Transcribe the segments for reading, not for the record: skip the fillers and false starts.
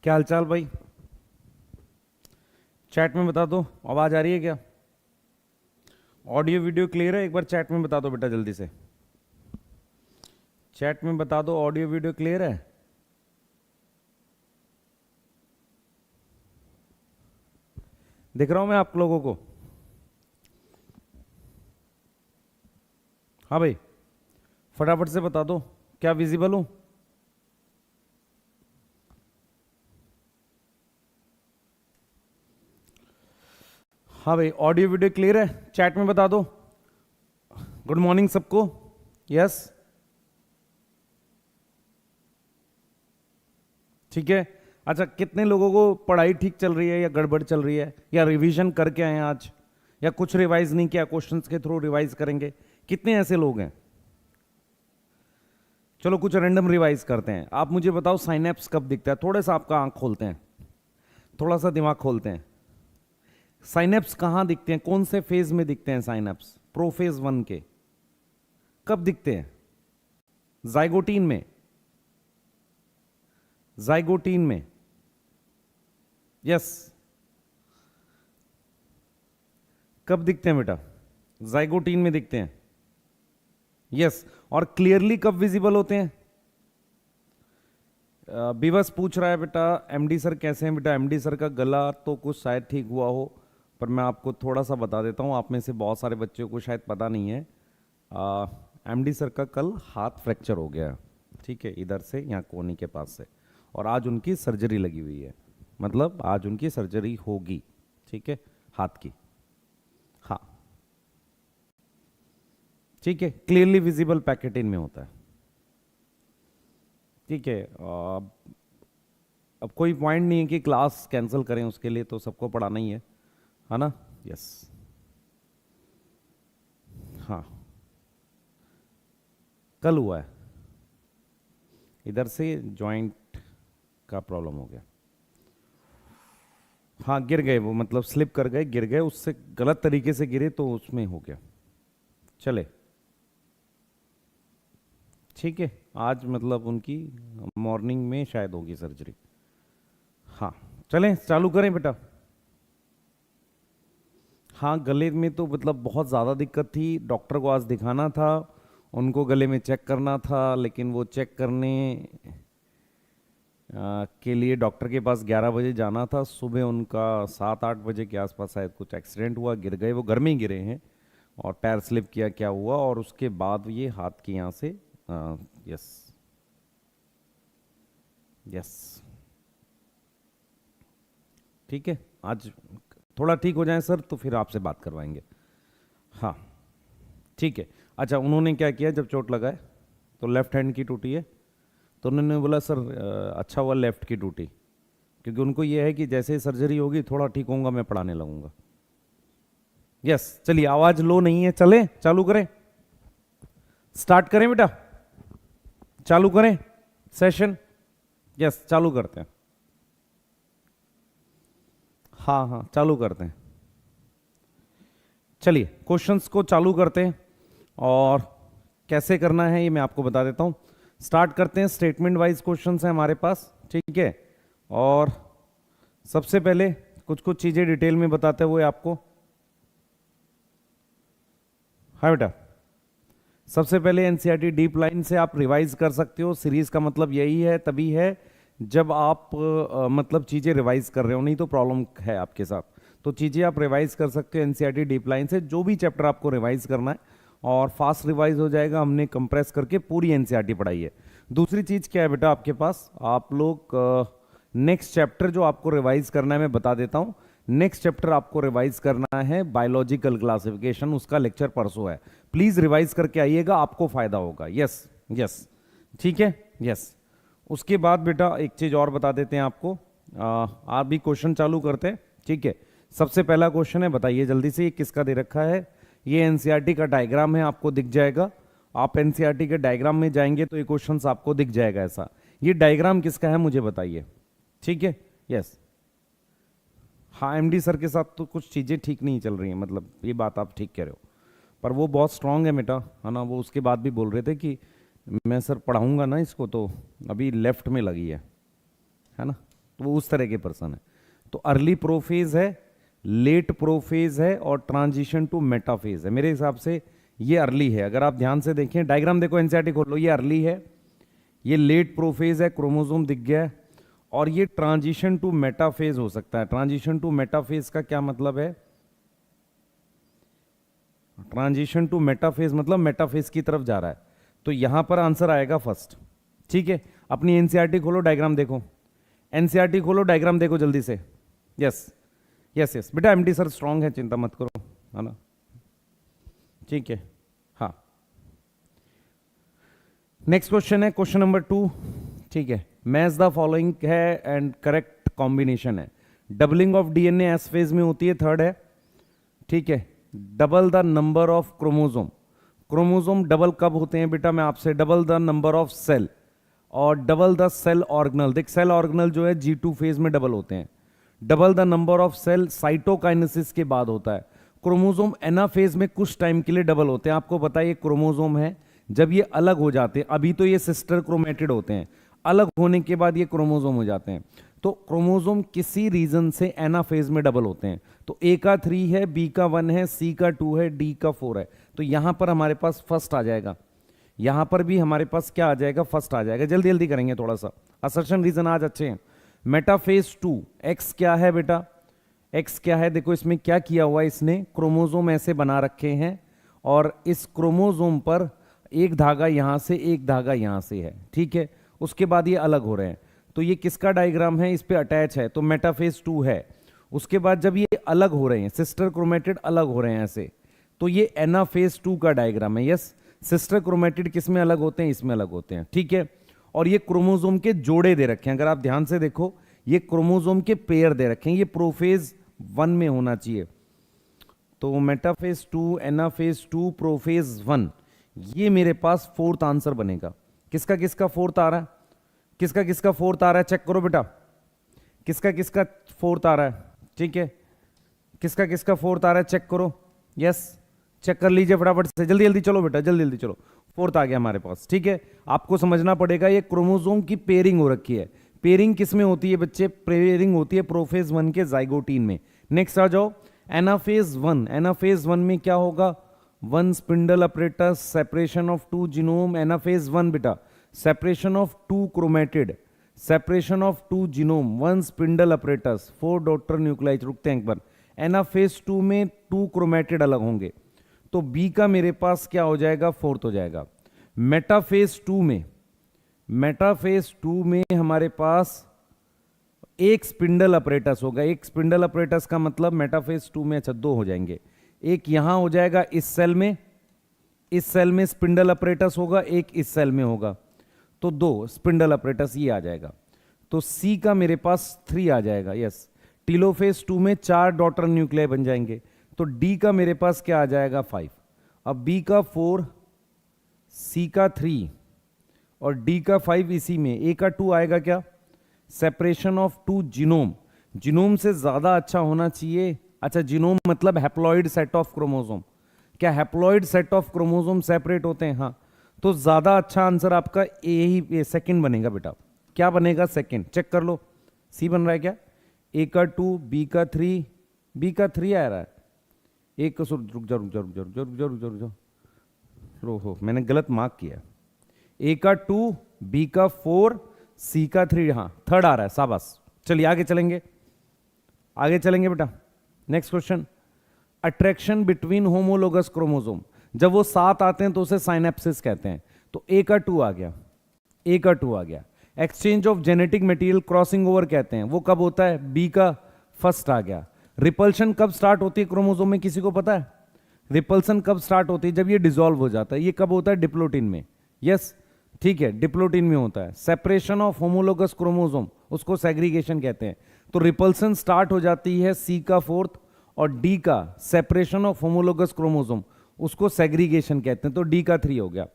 क्या हालचाल भाई? चैट में बता दो, आवाज आ रही है क्या? ऑडियो वीडियो क्लियर है? एक बार चैट में बता दो बेटा जल्दी से। चैट में बता दो ऑडियो वीडियो क्लियर है। दिख रहा हूं मैं आप लोगों को? हाँ भाई, फटाफट से बता दो, क्या विजिबल हूं? हाँ भाई, ऑडियो वीडियो क्लियर है? चैट में बता दो। गुड मॉर्निंग सबको। यस, ठीक है। अच्छा, कितने लोगों को पढ़ाई ठीक चल रही है या गड़बड़ चल रही है, या रिवीजन करके आए हैं आज, या कुछ रिवाइज नहीं किया, क्वेश्चंस के थ्रू रिवाइज करेंगे? कितने ऐसे लोग हैं? चलो कुछ रैंडम रिवाइज करते हैं। आप मुझे बताओ साइनेप्स कब दिखता है? थोड़ा सा आपका आंख खोलते हैं, थोड़ा सा दिमाग खोलते हैं। साइनेप्स कहां दिखते हैं? कौन से फेज में दिखते हैं साइनेप्स? प्रोफेज 1 के कब दिखते हैं? जाइगोटीन में, जाइगोटीन में। यस, कब दिखते हैं बेटा? जाइगोटीन में दिखते हैं। यस, और क्लियरली कब विजिबल होते हैं? बीवस पूछ रहा है बेटा एमडी सर कैसे हैं? बेटा एमडी सर का गला तो कुछ शायद ठीक हुआ हो, पर मैं आपको थोड़ा सा बता देता हूँ, आप में से बहुत सारे बच्चों को शायद पता नहीं है। एमडी सर का कल हाथ फ्रैक्चर हो गया, ठीक है, इधर से यहाँ कोहनी के पास से, और आज उनकी सर्जरी लगी हुई है, मतलब आज उनकी सर्जरी होगी, ठीक है, हाथ की। हाँ, ठीक है, क्लियरली विजिबल पैकेटिन में होता है, ठीक है। अब कोई पॉइंट नहीं है कि क्लास कैंसिल करें, उसके लिए तो सबको पढ़ाना ही है ना? यस, हाँ, कल हुआ है, इधर से जॉइंट का प्रॉब्लम हो गया। हाँ, गिर गए वो, मतलब स्लिप कर गए, गिर गए, उससे गलत तरीके से गिरे तो उसमें हो गया। चले, ठीक है, आज मतलब उनकी मॉर्निंग में शायद होगी सर्जरी। हाँ, चलें चालू करें बेटा। हाँ, गले में तो मतलब बहुत ज़्यादा दिक्कत थी, डॉक्टर को आज दिखाना था, उनको गले में चेक करना था, लेकिन वो चेक करने के लिए डॉक्टर के पास 11 बजे जाना था। सुबह उनका 7-8 बजे के आसपास शायद कुछ एक्सीडेंट हुआ, गिर गए, वो घर में ही गिरे हैं, और पैर स्लिप किया, क्या हुआ, और उसके बाद ये हाथ के यहाँ से यस, यस, ठीक है, आज थोड़ा ठीक हो जाए सर तो फिर आपसे बात करवाएंगे। हाँ, ठीक है। अच्छा, उन्होंने क्या किया, जब चोट लगाए तो लेफ्ट हैंड की टूटी है, तो उन्होंने बोला सर अच्छा हुआ लेफ्ट की टूटी, क्योंकि उनको ये है कि जैसे सर्जरी होगी थोड़ा ठीक होऊंगा मैं पढ़ाने लगूंगा। यस, चलिए, आवाज लो नहीं है, चले चालू करें, स्टार्ट करें बेटा, चालू करें सेशन। यस, चालू करते हैं। हाँ हाँ, चालू करते हैं। चलिए क्वेश्चंस को चालू करते हैं, और कैसे करना है ये मैं आपको बता देता हूं। स्टार्ट करते हैं, स्टेटमेंट वाइज क्वेश्चंस हैं हमारे पास, ठीक है। और सबसे पहले कुछ कुछ चीजें डिटेल में बताते हुए आपको। हाँ बेटा, सबसे पहले एनसीईआरटी डीप लाइन से आप रिवाइज कर सकते हो। सीरीज का मतलब यही है, तभी है जब आप मतलब चीजें रिवाइज कर रहे हो, नहीं तो प्रॉब्लम है आपके साथ। तो चीजें आप रिवाइज कर सकते हो एनसीईआरटी डीप लाइन से, जो भी चैप्टर आपको रिवाइज करना है, और फास्ट रिवाइज हो जाएगा, हमने कंप्रेस करके पूरी एनसीईआरटी पढ़ाई है। दूसरी चीज क्या है बेटा आपके पास, आप लोग नेक्स्ट चैप्टर जो आपको रिवाइज करना है मैं बता देता हूं। नेक्स्ट चैप्टर आपको रिवाइज करना है बायोलॉजिकल क्लासिफिकेशन, उसका लेक्चर परसों है, प्लीज रिवाइज करके आइएगा, आपको फायदा होगा। यस यस, ठीक है, यस। उसके बाद बेटा एक चीज और बता देते हैं आपको, आप भी क्वेश्चन चालू करते हैं, ठीक है। सबसे पहला क्वेश्चन है, बताइए जल्दी से, ये किसका दे रखा है? ये एनसीईआरटी का डायग्राम है, आपको दिख जाएगा, आप एनसीईआरटी के डायग्राम में जाएंगे तो ये क्वेश्चन आपको दिख जाएगा ऐसा। ये डायग्राम किसका है मुझे बताइए, ठीक है, यस। हाँ, एमडी सर के साथ तो कुछ चीज़ें ठीक नहीं चल रही हैं, मतलब ये बात आप ठीक कह रहे हो, पर वो बहुत स्ट्रांग है बेटा, है ना। वो उसके बाद भी बोल रहे थे कि मैं सर पढ़ाऊंगा ना इसको, तो अभी लेफ्ट में लगी है ना, तो वो उस तरह के पर्सन है। तो अर्ली प्रोफेज है, लेट प्रोफेज है और ट्रांजिशन टू मेटाफेज है। मेरे हिसाब से ये अर्ली है। अगर आप ध्यान से देखें, डायग्राम देखो, एनसीईआरटी खोल लो, ये अर्ली है, ये लेट प्रोफेज है, क्रोमोसोम दिख गया है, और ये ट्रांजिशन टू मेटाफेज हो सकता है। ट्रांजिशन टू मेटाफेज का क्या मतलब है? ट्रांजिशन टू मेटाफेज मतलब मेटाफेज की तरफ जा रहा है, तो यहां पर आंसर आएगा फर्स्ट। ठीक है, अपनी एनसीईआरटी खोलो, डायग्राम देखो, एनसीईआरटी खोलो, डायग्राम देखो जल्दी से। यस यस यस बेटा, एमडी सर स्ट्रांग है, चिंता मत करो, है ना? ठीक है, हाँ। नेक्स्ट क्वेश्चन है क्वेश्चन नंबर 2। ठीक है, मैच द फॉलोइंग है एंड करेक्ट कॉम्बिनेशन है। Doubling of DNA S phase में होती है, थर्ड है। ठीक है, double the number of chromosome. Chromosome double कब होते हैं बेटा? मैं आपसे, double the number of cell और डबल द सेल ऑर्गेनल। देख, सेल ऑर्गेनल जो है G2 फेज में डबल होते हैं। Double the number of cell cytokinesis के बाद होता है। क्रोमोसोम एनाफेज में कुछ टाइम के लिए डबल होते हैं। आपको पता है ये क्रोमोसोम है, जब ये अलग हो जाते हैं, अभी तो ये सिस्टर क्रोमेटिड होते हैं, अलग होने के बाद ये क्रोमोसोम हो जाते हैं। तो क्रोमोसोम किसी रीजन से एनाफेज में डबल होते हैं। तो ए का 3 है, बी का 1 है, सी का 2 है, डी का 4 है। तो यहां पर हमारे पास फर्स्ट आ जाएगा, यहां पर भी हमारे पास क्या आ जाएगा? फर्स्ट आ जाएगा। जल्दी जल्दी करेंगे थोड़ा सा, असर्शन रीजन आज अच्छे हैं। मेटाफेज 2, एक्स क्या है बेटा? एक्स क्या है? देखो इसमें क्या किया हुआ है, इसने क्रोमोसोम ऐसे बना रखे हैं और इस क्रोमोसोम पर एक धागा यहां से, एक धागा यहां से है। ठीक है, उसके बाद ये अलग हो रहे हैं। तो ये किसका डायग्राम है? इस पे अटैच है, तो मेटाफेज 2 है। उसके बाद जब ये अलग हो रहे हैं, सिस्टर क्रोमेटिड अलग हो रहे हैं ऐसे, तो ये एनाफेज 2 का डायग्राम है। यस, सिस्टर क्रोमेटिड किस में अलग होते हैं? इसमें अलग होते हैं। ठीक है, और ये क्रोमोसोम के जोड़े दे रखे हैं। अगर आप ध्यान से देखो, ये क्रोमोसोम के पेयर दे रखे हैं, ये प्रोफेज 1 में होना चाहिए। तो मेटाफेज 2, एनाफेज 2, प्रोफेज 1, ये मेरे पास फोर्थ आंसर बनेगा। किसका किसका फोर्थ आ रहा है? किसका किसका फोर्थ आ रहा है? चेक करो बेटा, किसका किसका फोर्थ आ रहा है? ठीक है, किसका किसका फोर्थ आ रहा है? चेक करो। यस, चेक कर लीजिए फटाफट से, जल्दी जल्दी चलो बेटा, जल्दी जल्दी चलो। फोर्थ आ गया हमारे पास। ठीक है, आपको समझना पड़ेगा, ये क्रोमोसोम की पेयरिंग हो रखी है। पेयरिंग किस में होती है बच्चे? पेयरिंग होती है प्रोफेज 1 के जाइगोटीन में। नेक्स्ट आ जाओ, एनाफेज 1। एनाफेज 1 में क्या होगा? 1 spindle apparatus, separation of 2 genome. Anaphase 1 बेटा, separation of 2 chromatid, separation of 2 genome, 1 spindle apparatus, 4 daughter nuclei. रुकते हैं एक बार, एनाफेज 2 में 2 क्रोमेटिड अलग होंगे, तो बी का मेरे पास क्या हो जाएगा? फोर्थ हो जाएगा। मेटाफेज 2 में, मेटाफेज 2 में हमारे पास एक स्पिंडल अपरेटस होगा। एक स्पिंडल अपरेटस का मतलब मेटाफेज 2 में, अच्छा 2 हो जाएंगे। एक यहां हो जाएगा इस सेल में, इस सेल में स्पिंडल अपरेटस होगा, एक इस सेल में होगा, तो 2 स्पिंडल अपरेटस ये आ जाएगा। तो सी का मेरे पास 3 आ जाएगा। यस, टीलोफेज 2 में 4 डॉटर न्यूक्लियाई बन जाएंगे, तो डी का मेरे पास क्या आ जाएगा? 5। अब बी का 4, सी का 3 और डी का 5, इसी में ए का 2 आएगा। क्या? Separation of 2 genome. जीनोम से ज्यादा अच्छा होना चाहिए। अच्छा, जीनोम मतलब हैप्लॉइड सेट ऑफ क्रोमोसोम। क्या haploid set of chromosome separate होते हैं? हाँ, तो ज्यादा अच्छा आंसर आपका ए ही, सेकंड बनेगा बेटा। क्या बनेगा? सेकंड। चेक कर लो, सी बन रहा है क्या? ए का 2, बी का 3, बी का 3 आ रहा है। एक का, रुक जा रुक जा रुक जा रुक जा रुक जा रुक जा रुक जा, हो मैंने गलत मार्क किया। ए का 2, बी का 4, सी का 3, हाँ थर्ड आ रहा है, शाबाश। चलिए आगे चलेंगे, आगे चलेंगे बेटा। Next question, attraction between homologous chromosome. जब वो 7 आते हैं तो उसे साइनेप्सिस कहते हैं। तो ए का 2 आ गया, ए का 2 आ गया। Exchange of genetic material crossing over कहते हैं, वो कब होता है? बी का फर्स्ट आ गया। रिपल्शन कब स्टार्ट होती है क्रोमोसोम में, किसी को पता है? रिपल्सन कब स्टार्ट होती है? जब ये डिसॉल्व हो जाता है। ये कब होता है? डिप्लोटिन में। यस, ठीक है, डिप्लोटिन में होता है। सेपरेशन ऑफ होमोलोगस क्रोमोसोम, उसको सेग्रीगेशन कहते हैं। तो रिपल्सन स्टार्ट हो जाती है सी का 4th, और डी का सेपरेशन ऑफ होमोलोगस क्रोमोसोम, उसको सेग्रीगेशन कहते हैं। तो डी का 3 हो गया।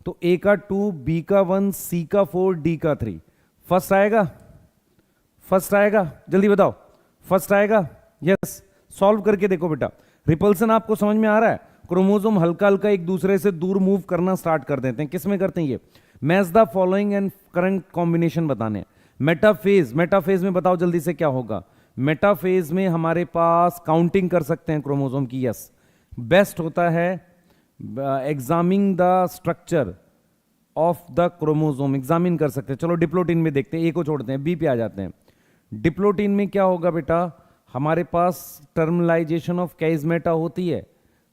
तो ए का 2, बी का 1, सी का 4, डी का 3। फर्स्ट आएगा? फर्स्ट आएगा? जल्दी बताओ, फर्स्ट आएगा? यस, सॉल्व करके देखो बेटा। रिपल्सन आपको समझ में आ रहा है? क्रोमोसोम हल्का हल्का एक दूसरे से दूर मूव करना स्टार्ट कर देते हैं। किस में करते हैं ये? Match the following and current combination बताने हैं। मेटाफेज, मेटाफेज में बताओ जल्दी से क्या होगा। मेटाफेज में हमारे पास काउंटिंग कर सकते हैं क्रोमोसोम की, यस। बेस्ट होता है examining the structure of the chromosome, examine कर सकते हैं। चलो डिप्लोटीन में देखते हैं, ए को छोड़ते हैं, बी पे आ जाते हैं। डिप्लोटीन में क्या होगा बेटा, हमारे पास टर्मिनलाइजेशन ऑफ कैइजमेटा होती है,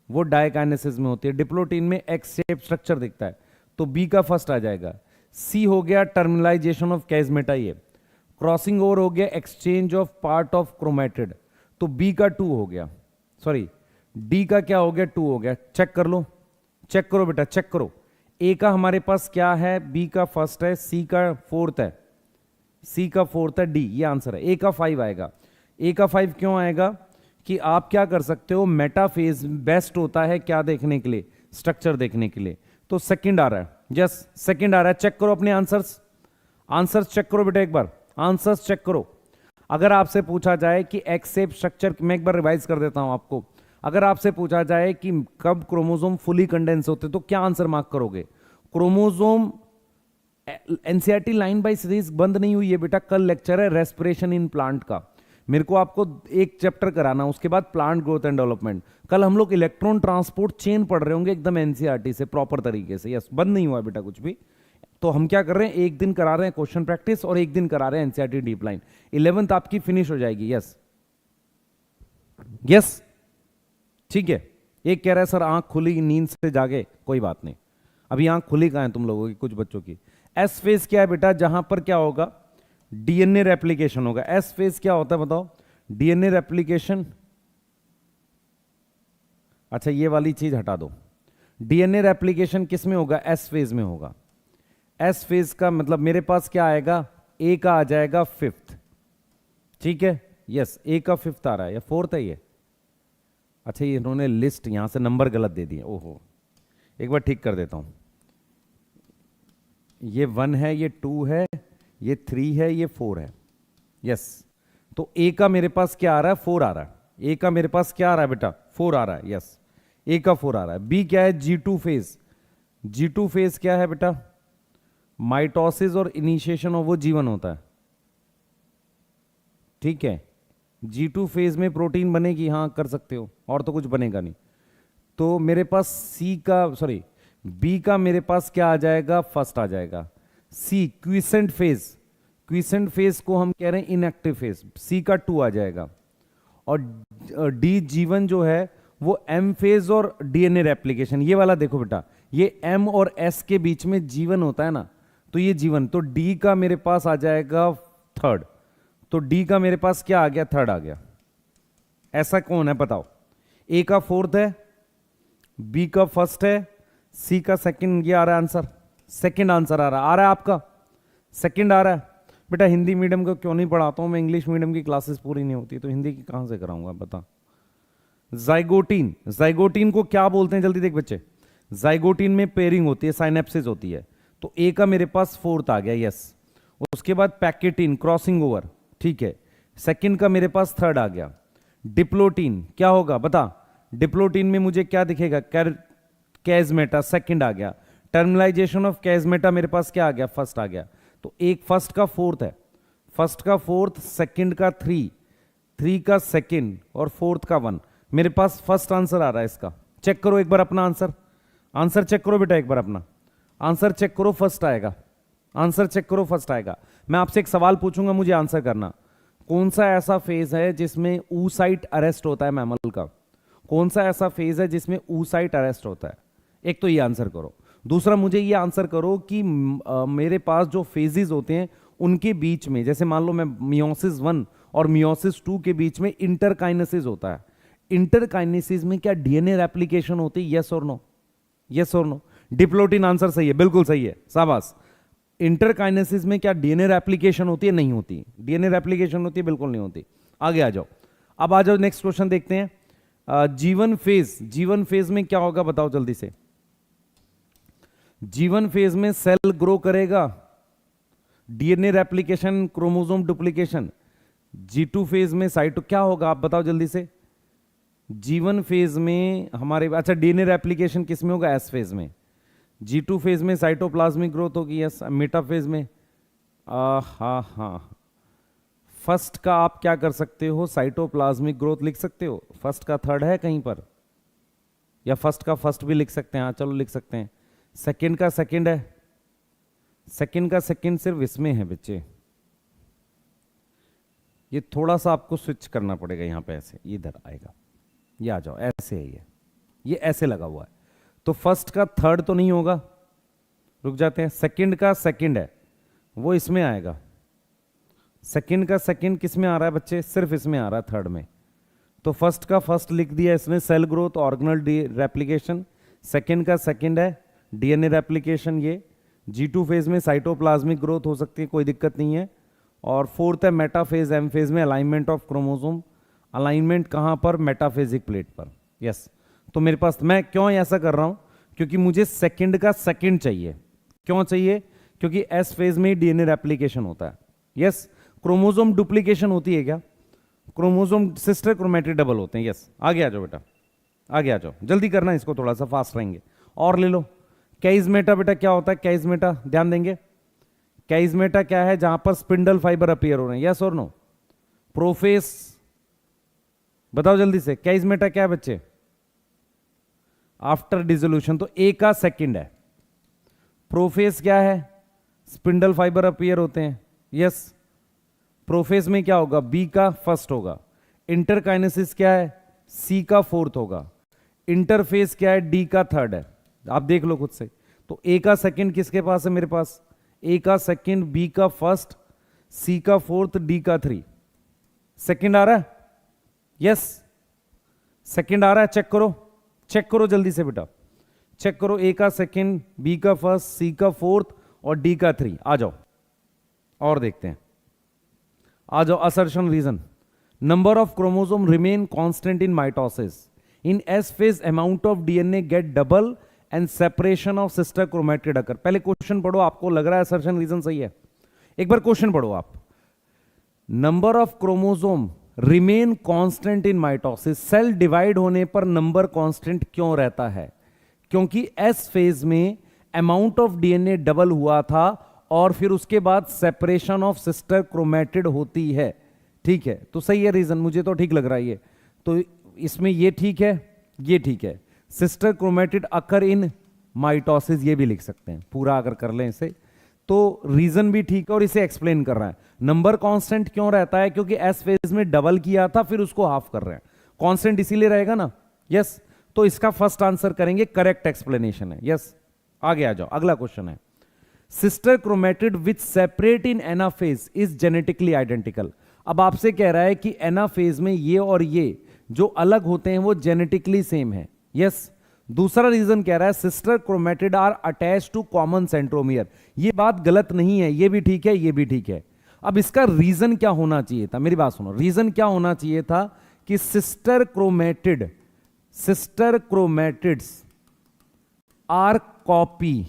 वो डायकाइनेसिस में होती है। डिप्लोटीन में एक्स शेप स्ट्रक्चर दिखता है, तो बी का फर्स्ट आ जाएगा। सी हो गया टर्मिनलाइजेशन ऑफ कैइजमेटा, ये क्रॉसिंग ओवर हो गया exchange of part of chromatid, तो बी का 2 हो गया, सॉरी डी का क्या हो गया, 2 हो गया। चेक कर लो, चेक करो बेटा, चेक करो। ए का हमारे पास क्या है, बी का फर्स्ट है, सी का 4th है, सी का 4th है, डी ये आंसर है। ए का 5 आएगा। ए का 5 क्यों आएगा कि आप क्या कर सकते हो, मेटाफेज बेस्ट होता है क्या देखने के लिए, स्ट्रक्चर देखने के लिए, तो सेकंड आ रहा है, यस सेकंड आ रहा है। चेक करो अपने आंसर्स, आंसर्स चेक करो बेटा, एक बार आंसर्स चेक करो। अगर आपसे पूछा जाए कि एक्स शेप स्ट्रक्चर, मैं एक बार रिवाइज कर देता हूं आपको, अगर आपसे पूछा जाए कि कब क्रोमोसोम फुली कंडेंस होते तो क्या आंसर मार्क करोगे। Chromosome, NCERT line by series बंद नहीं हुई है बेटा, कल लेक्चर है रेस्पिरेशन इन प्लांट का, मेरे को आपको एक चैप्टर कराना, उसके बाद प्लांट ग्रोथ एंड डेवलपमेंट। कल हम लोग इलेक्ट्रॉन ट्रांसपोर्ट चेन पढ़ रहे होंगे एकदम एनसीईआरटी से प्रॉपर तरीके से, यस बंद नहीं हुआ बेटा कुछ भी। तो हम क्या कर रहे हैं, एक दिन करा रहे हैं क्वेश्चन प्रैक्टिस और एक दिन करा रहे हैं एनसीईआरटी डीप लाइन। 11th आपकी फिनिश हो जाएगी, यस यस ठीक है। एक कह रहा है सर आंख खुली नींद से जागे, कोई बात नहीं, अभी आंख खुली कहां है तुम लोगों की, कुछ बच्चों की। एस फेज क्या है बेटा, जहां पर क्या होगा, डीएनए रेप्लिकेशन होगा। एस फेज क्या होता है बताओ, डीएनए रेप्लिकेशन, अच्छा ये वाली चीज हटा दो, डीएनए रेप्लिकेशन किस में होगा, एस फेज में होगा। एस फेज का मतलब मेरे पास क्या आएगा, ए का आ जाएगा 5th, ठीक है, यस ए का 5th आ रहा है या 4th है ये, अच्छा ये इन्होंने लिस्ट यहां से नंबर गलत दे दिए, ओहो एक बार ठीक कर देता हूं, ये 1 है, ये 2 है, ये 3 है, ये 4 है, यस। तो ए का मेरे पास क्या आ रहा है, 4 आ रहा है, ए का मेरे पास क्या आ रहा है बेटा, 4 आ रहा है, यस ए का 4 आ रहा है। बी क्या है, G2 फेज, G2 फेज क्या है बेटा, माइटोसिस और इनिशिएशन ऑफ वो जीवन होता है, ठीक है। G2 फेज में प्रोटीन बनेगी, हाँ कर सकते हो, और तो कुछ बनेगा नहीं। तो मेरे पास सी का, सॉरी बी का मेरे पास क्या आ जाएगा, फर्स्ट आ जाएगा। सी क्विसेंट फेज, क्विसेंट फेज को हम कह रहे हैं इनएक्टिव फेज, सी का 2 आ जाएगा। और डी जीवन जो है वो एम फेज और डीएनए रेप्लिकेशन, ये वाला देखो बेटा, ये एम और एस के बीच में जीवन होता है ना, तो ये जीवन, तो डी का मेरे पास आ जाएगा 3rd, तो डी का मेरे पास क्या आ गया, 3rd आ गया। ऐसा कौन है बताओ, ए का 4th है, बी का 1st है, सी का 2nd, ये आ रहा है आंसर, 2nd आंसर आ रहा है आपका, 2nd आ रहा है। बेटा हिंदी मीडियम को क्यों नहीं पढ़ाता हूं मैं, इंग्लिश मीडियम की क्लासेस पूरी नहीं होती तो हिंदी की कहां से कराऊंगा बता। जाइगोटीन, जाइगोटीन को क्या बोलते हैं जल्दी देख बच्चे, जाइगोटीन में पेयरिंग होती है, साइनेप्सिस होती है, तो ए का मेरे पास 4th आ गया, यस। उसके बाद पैकेटिन, क्रॉसिंग ओवर, ठीक है, 2nd का मेरे पास 3rd आ गया। डिप्लोटीन क्या होगा बता, डिप्लोटीन में मुझे क्या दिखेगा, कैजमेटा, 2nd आ गया। टर्मिनलाइजेशन ऑफ कैजमेटा मेरे पास क्या आ गया, 1st आ गया। तो एक 1st का 4th है, 1st का 4th, 2nd का 3, 3 का 2nd और 4th का 1, मेरे पास 1st आंसर आ रहा है इसका। चेक करो एक बार अपना आंसर, आंसर चेक करो बेटा एक बार अपना आंसर चेक करो, 1st आएगा, आंसर चेक करो 1st आएगा। मैं आपसे एक सवाल पूछूंगा, मुझे आंसर करना, कौन सा ऐसा फेज है जिसमें ऊसाइट अरेस्ट होता है मैमल का, कौन सा ऐसा फेज है जिसमें ऊसाइट अरेस्ट होता है, एक तो ये आंसर करो। दूसरा मुझे ये आंसर करो कि मेरे पास जो फेजेस होते हैं उनके बीच में, जैसे मान लो मैं मियोसिस 1 और मियोसिस 2 के बीच में इंटरकाइनेसिस होता है, इंटरकाइनेसिस में क्या डीएनए रेप्लिकेशन होती है, यस और नो, यस और नो। डिप्लोटीन आंसर सही है, बिल्कुल सही है, शाबाश। इंटरकाइनेसिस में क्या डीएनए रेप्लिकेशन होती है, नहीं होती, डीएनए रेप्लिकेशन होती है, बिल्कुल नहीं होती। आगे आ जाओ, अब आ जाओ नेक्स्ट क्वेश्चन देखते हैं। जीवन फेज, जीवन फेज में क्या होगा बताओ जल्दी से। जीवन फेज में सेल ग्रो करेगा, DNA replication, chromosome duplication. G2 phase में साइटो क्या होगा आप बताओ जल्दी से। जीवन फेज में हमारे, अच्छा डीएनए रेप्लिकेशन किस में होगा, एस फेज में। G2 फेज में साइटोप्लाज्मिक ग्रोथ होगी, यस। मेटा फेज में हाँ हाँ, फर्स्ट का आप क्या कर सकते हो, साइटोप्लाज्मिक ग्रोथ लिख सकते हो। फर्स्ट का थर्ड है कहीं पर, या फर्स्ट का फर्स्ट भी लिख सकते हैं, हाँ चलो लिख सकते हैं। सेकंड का सेकंड है, सेकंड का सेकंड सिर्फ इसमें है बच्चे, ये थोड़ा सा आपको स्विच करना पड़ेगा यहाँ पे, ऐसे इधर आएगा, ये आ जाओ, ऐसे है ये ऐसे लगा हुआ है, तो फर्स्ट का थर्ड तो नहीं होगा, रुक जाते हैं। सेकंड का सेकंड है, वो इसमें आएगा। सेकंड का सेकंड किस में आ रहा है बच्चे, सिर्फ इसमें आ रहा है, थर्ड में। तो फर्स्ट का फर्स्ट लिख दिया इसने, cell growth organelle replication. Second का सेकंड है डीएनए रेप्लिकेशन, ये G2 फेज में साइटोप्लाज्मिक ग्रोथ हो सकती है, कोई दिक्कत नहीं है। और फोर्थ है मेटाफेज, एम फेज में अलाइनमेंट ऑफ क्रोमोसोम। अलाइनमेंट कहां पर, मेटाफेजिक प्लेट पर, यस। तो मेरे पास, मैं क्यों ऐसा कर रहा हूं, क्योंकि मुझे सेकंड का सेकंड चाहिए। क्यों चाहिए, क्योंकि एस फेज में डीएनए रेप्लिकेशन होता है, यस। क्रोमोसोम डुप्लीकेशन होती है क्या, क्रोमोसोम सिस्टर क्रोमेटिड डबल होते हैं, यस। आगे आ जाओ बेटा, आगे आ जाओ, जल्दी करना इसको, थोड़ा सा फास्ट रहेंगे। और ले लो कैइजमेटा, बेटा क्या होता है कैइजमेटा, ध्यान देंगे। कैइजमेटा क्या है, जहां पर स्पिंडल फाइबर अपीयर हो रहे हैं, यस और नो। प्रोफेस, बताओ जल्दी से, कैइजमेटा क्या है बच्चे, आफ्टर डिसोल्यूशन, तो ए का सेकंड है। प्रोफेस क्या है, स्पिंडल फाइबर अपीयर होते हैं, यस। प्रोफेस में क्या होगा, बी का फर्स्ट होगा। इंटरकाइनेसिस क्या है, सी का फोर्थ होगा। इंटरफेस क्या है, डी का थर्ड है। आप देख लो खुद से, तो ए का सेकंड किसके पास है मेरे पास, ए का सेकंड, बी का फर्स्ट, सी का फोर्थ, डी का थ्री। सेकंड आ रहा है, यस सेकंड आ रहा है, चेक करो, चेक करो जल्दी से बेटा, चेक करो। ए का सेकंड, बी का फर्स्ट, सी का फोर्थ और डी का थ्री। आ जाओ और देखते हैं, आ जाओ। Assertion reason, number of chromosome remain constant in mitosis. In S phase amount of DNA get double and separation of sister chromatid occur. पहले क्वेश्चन पढ़ो, आपको लग रहा है असर्शन रीजन सही है, एक बार क्वेश्चन पढ़ो आप। Number of chromosome remain constant in mitosis, cell divide होने पर नंबर कांस्टेंट क्यों रहता है, क्योंकि एस फेज में अमाउंट ऑफ डीएनए डबल हुआ था और फिर उसके बाद सेपरेशन ऑफ सिस्टर क्रोमेटिड होती है, ठीक है। तो सही है रीजन, मुझे तो ठीक लग रहा है ये, तो इसमें ये ठीक है, ये ठीक है। सिस्टर क्रोमेटिड अकर इन माइटोसिस, ये भी लिख सकते हैं पूरा अगर कर लें इसे, तो रीजन भी ठीक है और इसे एक्सप्लेन कर रहा है। नंबर कांस्टेंट क्यों रहता है, क्योंकि एस फेज में डबल किया था फिर उसको हाफ कर रहे हैं, कांस्टेंट इसीलिए रहेगा ना, यस। तो इसका फर्स्ट आंसर करेंगे, करेक्ट एक्सप्लेनेशन है, यस। आगे आ जाओ, अगला क्वेश्चन है, sister chromatid which separate in anaphase is genetically identical. अब आपसे कह रहा है कि एनाफेज में ये और ये जो अलग होते हैं वो जेनेटिकली सेम है, यस। दूसरा रीजन कह रहा है sister chromatid are attach to common centromere. ये बात गलत नहीं है, ये भी ठीक है, ये भी ठीक है। अब इसका रीजन क्या होना चाहिए था, मेरी बात सुनो, रीजन क्या होना चाहिए था कि sister chromatids are copy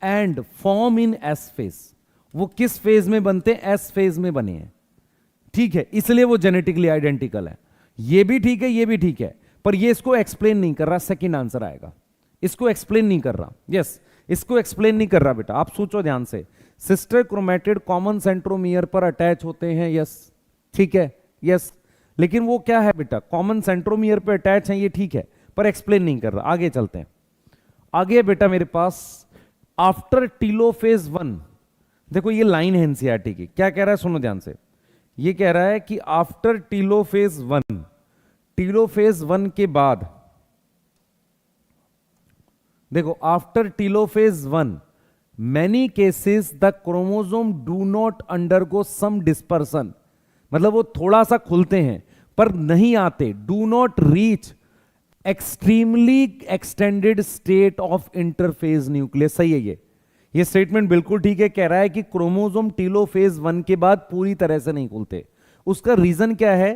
and form in S phase. वो किस फेज में बनते हैं, एस फेज में बने हैं, ठीक है, इसलिए वो जेनेटिकली आइडेंटिकल है। ये भी ठीक है, ये भी ठीक है, पर ये इसको एक्सप्लेन नहीं कर रहा, सेकंड आंसर आएगा। इसको एक्सप्लेन नहीं कर रहा, यस, इसको एक्सप्लेन नहीं कर रहा बेटा। आप सोचो ध्यान से, सिस्टर क्रोमेटिड कॉमन सेंट्रोमियर पर अटैच होते हैं, यस, ठीक है, यस। लेकिन वो क्या है बेटा, कॉमन सेंट्रोमियर पर अटैच है, ये ठीक है, पर एक्सप्लेन नहीं कर रहा। आगे चलते हैं, आगे बेटा मेरे पास आफ्टर टीलोफेज 1, देखो ये लाइन है एनसीईआरटी की, क्या कह रहा है सुनो ध्यान से। ये कह रहा है कि आफ्टर टीलोफेज 1, टीलोफेज 1 के बाद, देखो after telophase 1 many cases the chromosome do not undergo some dispersion, मतलब वो थोड़ा सा खुलते हैं पर नहीं आते, do not reach extremely extended state of interphase nucleus. सही है ये स्टेटमेंट बिल्कुल ठीक है। कह रहा है कि क्रोमोसोम टीलोफेज 1 के बाद पूरी तरह से नहीं खुलते। उसका रीजन क्या है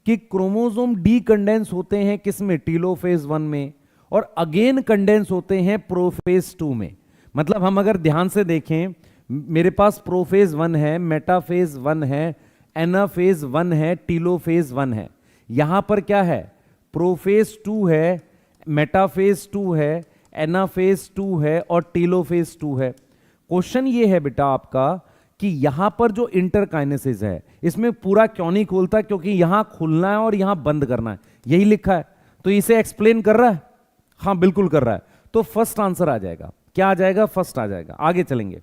कि क्रोमोसोम डीकंडेंस होते हैं किसमें, टीलोफेज 1 में, और अगेन कंडेंस होते हैं प्रोफेज 2 में। मतलब हम अगर ध्यान से देखें, मेरे पास प्रोफेज 1 है, मेटाफेज 1 है, एनाफेज 1 है, टीलोफेज 1 है। यहां पर क्या है, प्रोफेज 2 है, मेटाफेज 2 है, एनाफेज 2 है और टीलोफेज 2 है। क्वेश्चन ये है बेटा आपका कि यहां पर जो इंटरकाइनेसिस है इसमें पूरा क्यों नहीं खुलता, क्योंकि यहां खुलना है और यहां बंद करना है, यही लिखा है। तो इसे एक्सप्लेन कर रहा है, हाँ बिल्कुल कर रहा है। तो फर्स्ट आंसर आ जाएगा, क्या आ जाएगा, फर्स्ट आ जाएगा। आगे चलेंगे,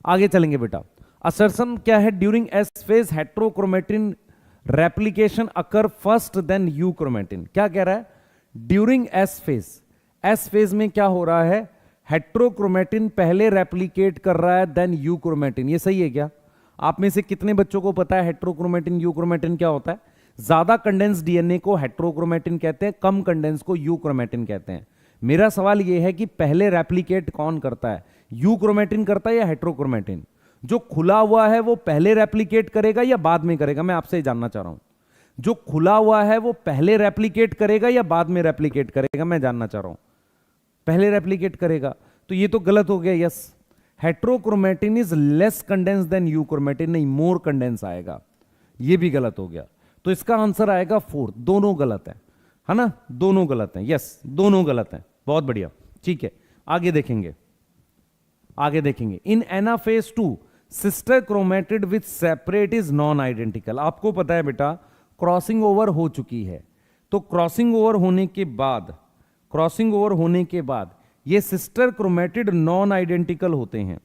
आगे चलेंगे बेटा। असर्शन क्या है, during S phase heterochromatin replication occur first then euchromatin. क्या कह रहा है, during S phase, S phase में क्या हो रहा है, हेट्रोक्रोमेटिन पहले रेप्लिकेट कर रहा है देन यू क्रोमेटिन। ये सही है क्या? आप में से कितने बच्चों को पता है हेट्रोक्रोमेटिन यू क्रोमेटिन क्या होता है? ज्यादा कंडेंस डीएनए को हेट्रोक्रोमेटिन कहते हैं, कम कंडेंस को यू क्रोमेटिन कहते हैं। मेरा सवाल यह है कि पहले रेप्लिकेट कौन करता है, यू क्रोमेटिन करता है या हेट्रोक्रोमेटिन? जो खुला हुआ है वो पहले रेप्लिकेट करेगा या बाद में करेगा, मैं आपसे जानना चाह रहा हूं। जो खुला हुआ है वो पहले रेप्लिकेट करेगा या बाद में रेप्लिकेट करेगा, मैं जानना चाह रहा हूं। पहले रेप्लिकेट करेगा, तो ये तो गलत हो गया। Yes, heterochromatin is less condense than euchromatin, नहीं मोर कंडेंस आएगा, ये भी गलत हो गया। तो इसका आंसर आएगा फोर्थ। दोनों गलत है ना, दोनों गलत हैं। यस, दोनों गलत हैं, बहुत बढ़िया, ठीक है। आगे देखेंगे, आगे देखेंगे। इन anaphase 2 sister chromatid with separate is non identical. आपको पता है बेटा क्रॉसिंग ओवर हो चुकी है, तो क्रॉसिंग ओवर होने के बाद, क्रॉसिंग ओवर होने के बाद ये सिस्टर क्रोमेटिड नॉन आइडेंटिकल होते हैं।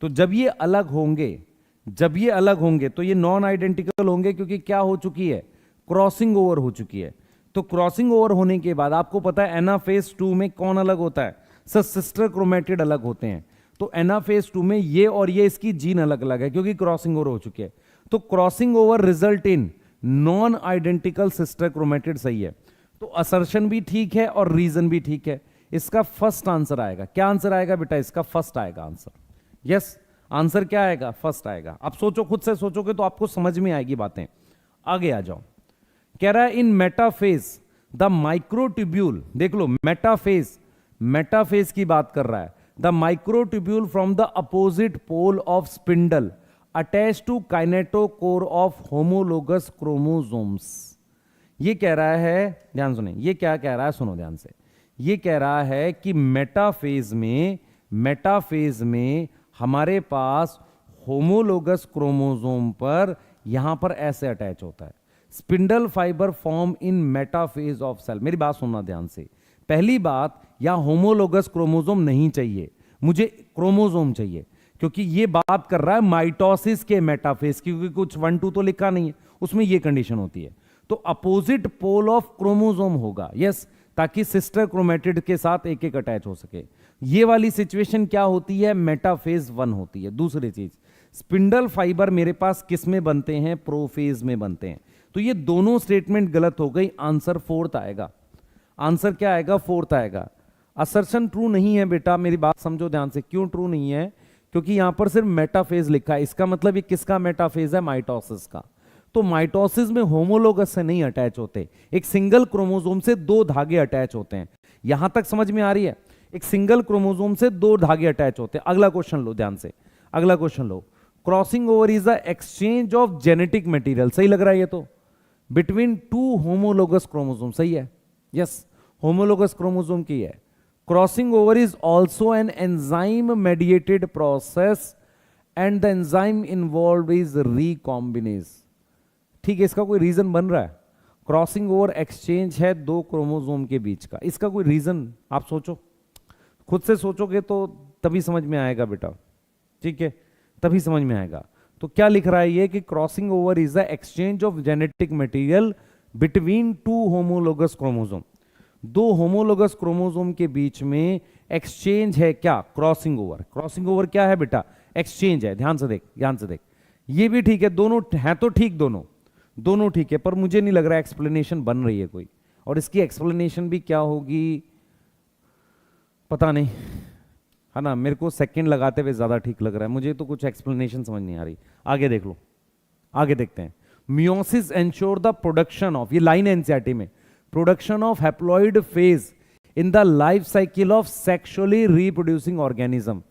तो जब ये अलग होंगे, जब ये अलग होंगे तो ये नॉन आइडेंटिकल होंगे, क्योंकि क्या हो चुकी है, क्रॉसिंग ओवर हो चुकी है। तो क्रॉसिंग ओवर होने के बाद आपको पता है एनाफेज 2 में कौन अलग होता है, सर सिस्टर क्रोमेटिड अलग होते हैं। तो एनाफेज 2 में ये और ये इसकी जीन अलग अलग है, क्योंकि क्रॉसिंग ओवर हो चुकी है। तो crossing over result in non identical sister chromatid सही है। तो असर्शन भी ठीक है और रीजन भी ठीक है। इसका फर्स्ट आंसर आएगा। क्या आंसर आएगा बेटा, इसका फर्स्ट आएगा आंसर। यस, आंसर क्या आएगा, फर्स्ट आएगा। अब सोचो, खुद से सोचोगे तो आपको समझ में आएगी बातें। आगे आ जाओ। कह रहा है इन मेटाफेज द माइक्रोट्यूब्यूल, देख लो मेटाफेज, मेटाफेज की बात कर रहा है। The microtubule from the opposite pole of spindle attach to kinetochore of homologous chromosomes. ये कह रहा है, ध्यान सुने, ये क्या कह रहा है, सुनो ध्यान से। ये कह रहा है कि मेटाफेज में, मेटाफेज में हमारे पास होमोलोगस क्रोमोसोम पर यहां पर ऐसे अटैच होता है। Spindle fibre form in metaphase of cell. मेरी बात सुनना ध्यान से। पहली बात, यहां होमोलोगस क्रोमोसोम नहीं चाहिए, मुझे क्रोमोसोम चाहिए, क्योंकि ये बात कर रहा है माइटोसिस के मेटाफेज, क्योंकि कुछ 1 2 तो लिखा नहीं है, उसमें ये कंडीशन होती है। तो अपोजिट पोल ऑफ क्रोमोसोम होगा, यस, ताकि सिस्टर क्रोमेटिड के साथ एक एक अटैच हो सके। ये वाली सिचुएशन क्या होती है, मेटाफेज 1 होती है। दूसरी चीज, स्पिंडल फाइबर मेरे पास किस में बनते हैं, प्रोफेज में बनते हैं। तो ये दोनों स्टेटमेंट गलत हो गई, आंसर फोर्थ आएगा। आंसर क्या आएगा, फोर्थ आएगा। असर्शन ट्रू नहीं है बेटा, मेरी बात समझो ध्यान से। क्यों ट्रू नहीं है, क्योंकि यहां पर सिर्फ मेटाफेज लिखा है। इसका मतलब ये किसका मेटाफेज है, माइटोसिस का। तो माइटोसिस में होमोलोगस से नहीं अटैच होते, एक सिंगल क्रोमोसोम से 2 धागे अटैच होते हैं। यहां तक समझ में आ रही है, एक सिंगल क्रोमोसोम से 2 धागे अटैच होते हैं। अगला क्वेश्चन लो ध्यान से, अगला question low. Crossing over is the exchange of genetic material, सही लग रहा है ये तो, बिटवीन 2 होमोलोगस क्रोमोसोम, सही है। यस, होमोलोगस क्रोमोसोम की है। Crossing over is also an enzyme mediated process and the enzyme involve is recombinase. ठीक है, इसका कोई रीजन बन रहा है? क्रॉसिंग ओवर एक्सचेंज है 2 क्रोमोसोम के बीच का, इसका कोई रीजन आप सोचो, खुद से सोचोगे तो तभी समझ में आएगा बेटा, ठीक है, तभी समझ में आएगा। तो क्या लिख रहा है ये कि crossing over is the exchange of genetic material between 2 homologous chromosome. 2 homologous chromosome के बीच में एक्सचेंज है, क्या, क्रॉसिंग ओवर। क्रॉसिंग ओवर क्या है बेटा, एक्सचेंज है। ध्यान से देख, ध्यान से देख, ये भी ठीक है, दोनों हैं तो ठीक, दोनों दोनों ठीक है, पर मुझे नहीं लग रहा एक्सप्लेनेशन बन रही है कोई। और इसकी एक्सप्लेनेशन भी क्या होगी पता नहीं, है ना। मेरे को सेकंड लगाते हुए ज्यादा ठीक लग रहा है, मुझे तो कुछ एक्सप्लेनेशन समझ नहीं आ रही। आगे देख लो, आगे देखते हैं। Meiosis ensure the production of, ये लाइन है एनसीईआरटी में, production of haploid phase in the life cycle of sexually reproducing organism,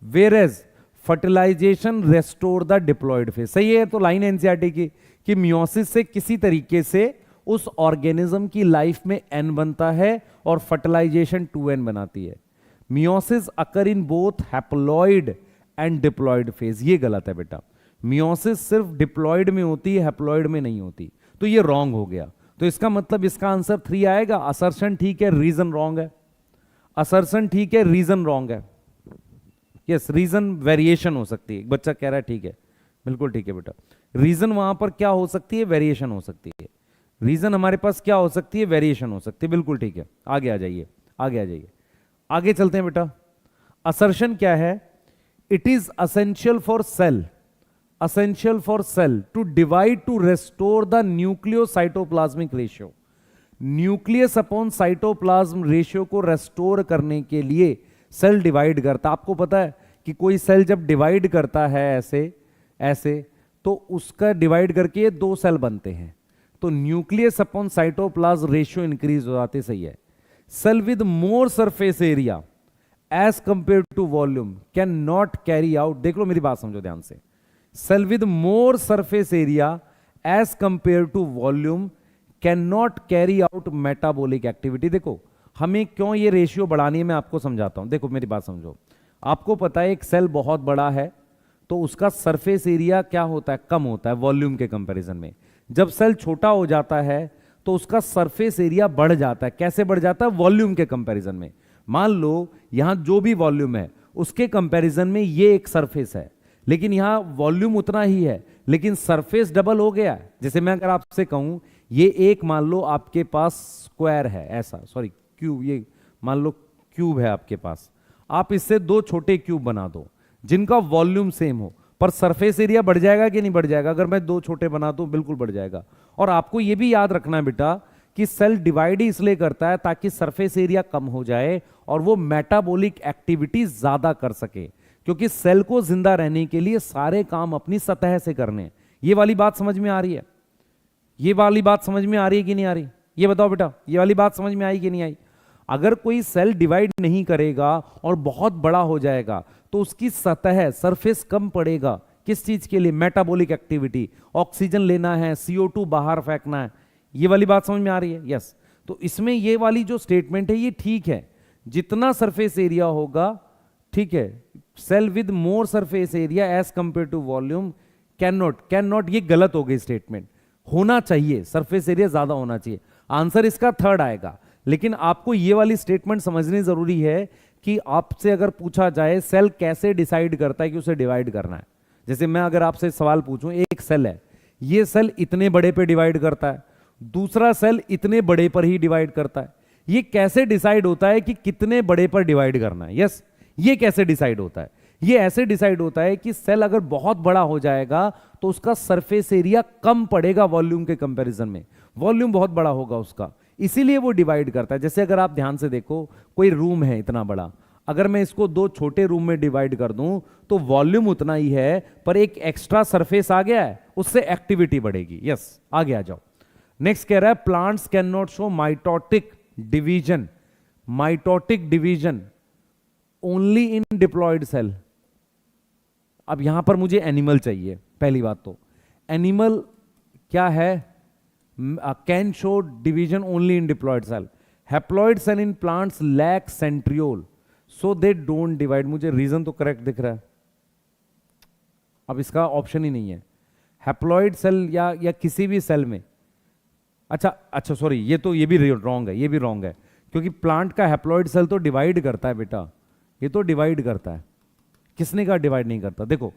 whereas fertilisation restore the diploid phase. सही है, तो लाइन एनसीईआरटी की कि मियोसिस से किसी तरीके से उस ऑर्गेनिज्म की लाइफ में एन बनता है और फर्टिलाइजेशन 2n बनाती है। Meiosis occur in both haploid and diploid phase, ये गलत है बेटा। मियोसिस सिर्फ डिप्लॉयड में होती है, हैप्लॉयड में नहीं होती, तो ये रॉन्ग हो गया। तो इसका मतलब इसका आंसर 3 आएगा। असर्शन ठीक है, रीजन रॉन्ग है। असर्शन ठीक है, रीजन रॉन्ग है। यस, रीजन वेरिएशन हो सकती है। एक बच्चा कह रहा है ठीक है, बिल्कुल ठीक है बेटा। रीजन वहां पर क्या हो सकती है, वेरिएशन हो सकती है। रीजन हमारे पास क्या हो सकती है, वेरिएशन हो सकती है, बिल्कुल ठीक है। आगे आ जाइए, आगे आ जाइए, आगे चलते हैं बेटा। असर्शन क्या है, it is essential for sale, essential for cell to divide to restore the nucleocytoplasmic ratio। Nucleus upon cytoplasm ratio को रेस्टोर करने के लिए सेल डिवाइड करता। आपको पता है कि कोई सेल जब डिवाइड करता है ऐसे ऐसे, तो उसका डिवाइड करके ये 2 सेल बनते हैं, तो nucleus upon cytoplasm ratio increase हो जाती, सही है। Cell with more surface area as compare to volume can not carry out, देख लो मेरी बात समझो ध्यान से, cell with more surface area as compare to volume can not carry out metabolic activity. देखो हमें क्यों ये रेशियो बढ़ानी है, मैं आपको समझाता हूं। देखो मेरी बात समझो, आपको पता है एक सेल बहुत बड़ा है तो उसका सरफेस एरिया क्या होता है, कम होता है वॉल्यूम के कंपैरिजन में। जब सेल छोटा हो जाता है तो उसका सरफेस एरिया बढ़ जाता है। कैसे बढ़ जाता है, वॉल्यूम के कंपैरिजन में। मान लो यहां जो भी वॉल्यूम है उसके कंपैरिजन में ये एक सरफेस है, लेकिन यहां वॉल्यूम उतना ही है लेकिन सरफेस डबल हो गया है। जैसे मैं अगर आपसे कहूं ये एक मान लो आपके पास स्क्वायर है, ऐसा सॉरी क्यूब, ये मान लो क्यूब है आपके पास, आप इससे 2 छोटे क्यूब बना दो जिनका वॉल्यूम सेम हो, पर सरफेस एरिया बढ़ जाएगा कि नहीं बढ़ जाएगा? अगर मैं 2 छोटे बना दूं बिल्कुल बढ़ जाएगा। और आपको यह भी याद रखना है बेटा कि सेल डिवाइड ही इसलिए करता है ताकि सरफेस एरिया कम हो जाए और वो मेटाबॉलिक एक्टिविटी ज्यादा कर सके, क्योंकि सेल को जिंदा रहने के लिए सारे काम अपनी सतह से करने हैं। ये वाली बात समझ में आ रही है? ये वाली बात समझ में आ रही है कि नहीं आ रही? ये बताओ बेटा, ये वाली बात समझ में आई कि नहीं आई? अगर कोई सेल डिवाइड नहीं करेगा और बहुत बड़ा हो जाएगा तो उसकी सतह सरफेस कम पड़ेगा। किस चीज के लिए? मेटाबॉलिक एक्टिविटी, ऑक्सीजन लेना है, CO2 बाहर फेंकना है। ये वाली बात समझ में आ रही है? यस। तो इसमें ये वाली जो स्टेटमेंट है ये ठीक है, जितना सरफेस एरिया होगा, ठीक है, cell with more surface area as compare to volume can not, ये गलत हो गई स्टेटमेंट। होना चाहिए सरफेस एरिया ज्यादा होना चाहिए। आंसर इसका 3rd आएगा। लेकिन आपको ये वाली स्टेटमेंट समझनी जरूरी है कि आपसे अगर पूछा जाए सेल कैसे डिसाइड करता है कि उसे डिवाइड करना है। जैसे मैं अगर आपसे सवाल पूछूं, एक सेल है, ये सेल इतने बड़े पे डिवाइड करता है, दूसरा सेल इतने बड़े पर ही डिवाइड करता है, ये कैसे डिसाइड होता है कि कितने बड़े पर डिवाइड करना है? यस, ये कैसे डिसाइड होता है? ये ऐसे डिसाइड होता है कि सेल अगर बहुत बड़ा हो जाएगा तो उसका सरफेस एरिया कम पड़ेगा वॉल्यूम के कंपैरिजन में, वॉल्यूम बहुत बड़ा होगा उसका, इसीलिए वो डिवाइड करता है। जैसे अगर आप ध्यान से देखो, कोई रूम है इतना बड़ा, अगर मैं इसको 2 छोटे रूम में डिवाइड कर दूं तो वॉल्यूम उतना ही है, पर एक एक्स्ट्रा सरफेस आ गया है, उससे एक्टिविटी बढ़ेगी। यस, आगे आ जाओ। नेक्स्ट कह रहा है plants can not show mitotic division, mitotic division only in diploid cell. अब यहां पर मुझे एनिमल चाहिए। पहली बात तो एनिमल क्या है, can show division only in diploid cell. Haploid cell in plants lack centriole so they don't divide. मुझे रीजन तो करेक्ट दिख रहा है, अब इसका ऑप्शन ही नहीं है। हैप्लॉयड सेल या किसी भी सेल में, अच्छा सॉरी, ये भी रॉन्ग है, ये भी रॉन्ग है, क्योंकि प्लांट का हैप्लॉयड सेल तो डिवाइड करता है बेटा, ये तो डिवाइड करता है। किसने कहा डिवाइड नहीं करता? देखो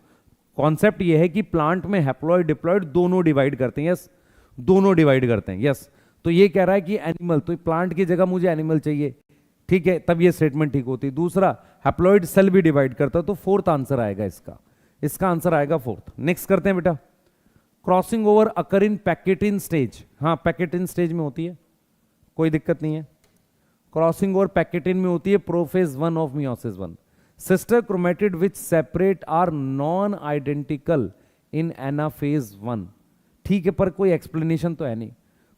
कॉन्सेप्ट ये है कि प्लांट में हैप्लॉयड डिप्लॉयड दोनों डिवाइड करते हैं। यस, दोनों डिवाइड करते हैं। यस, तो ये कह रहा है कि एनिमल, तो प्लांट की जगह मुझे एनिमल चाहिए, ठीक है, तब ये स्टेटमेंट ठीक होती है। दूसरा, हैप्लॉयड सेल भी डिवाइड करता है, तो 4th आंसर आएगा इसका आंसर आएगा 4th। नेक्स्ट करते हैं बेटा, क्रॉसिंग ओवर अकर इन पैकेटिन स्टेज। हाँ, पैकेटिन स्टेज में होती है, कोई दिक्कत नहीं है। क्रॉसिंग ओवर पैकेटिन में होती है prophase 1 of meiosis 1। Sister chromatid which separate are non identical in anaphase 1। ठीक है, पर कोई एक्सप्लेनेशन तो है नहीं।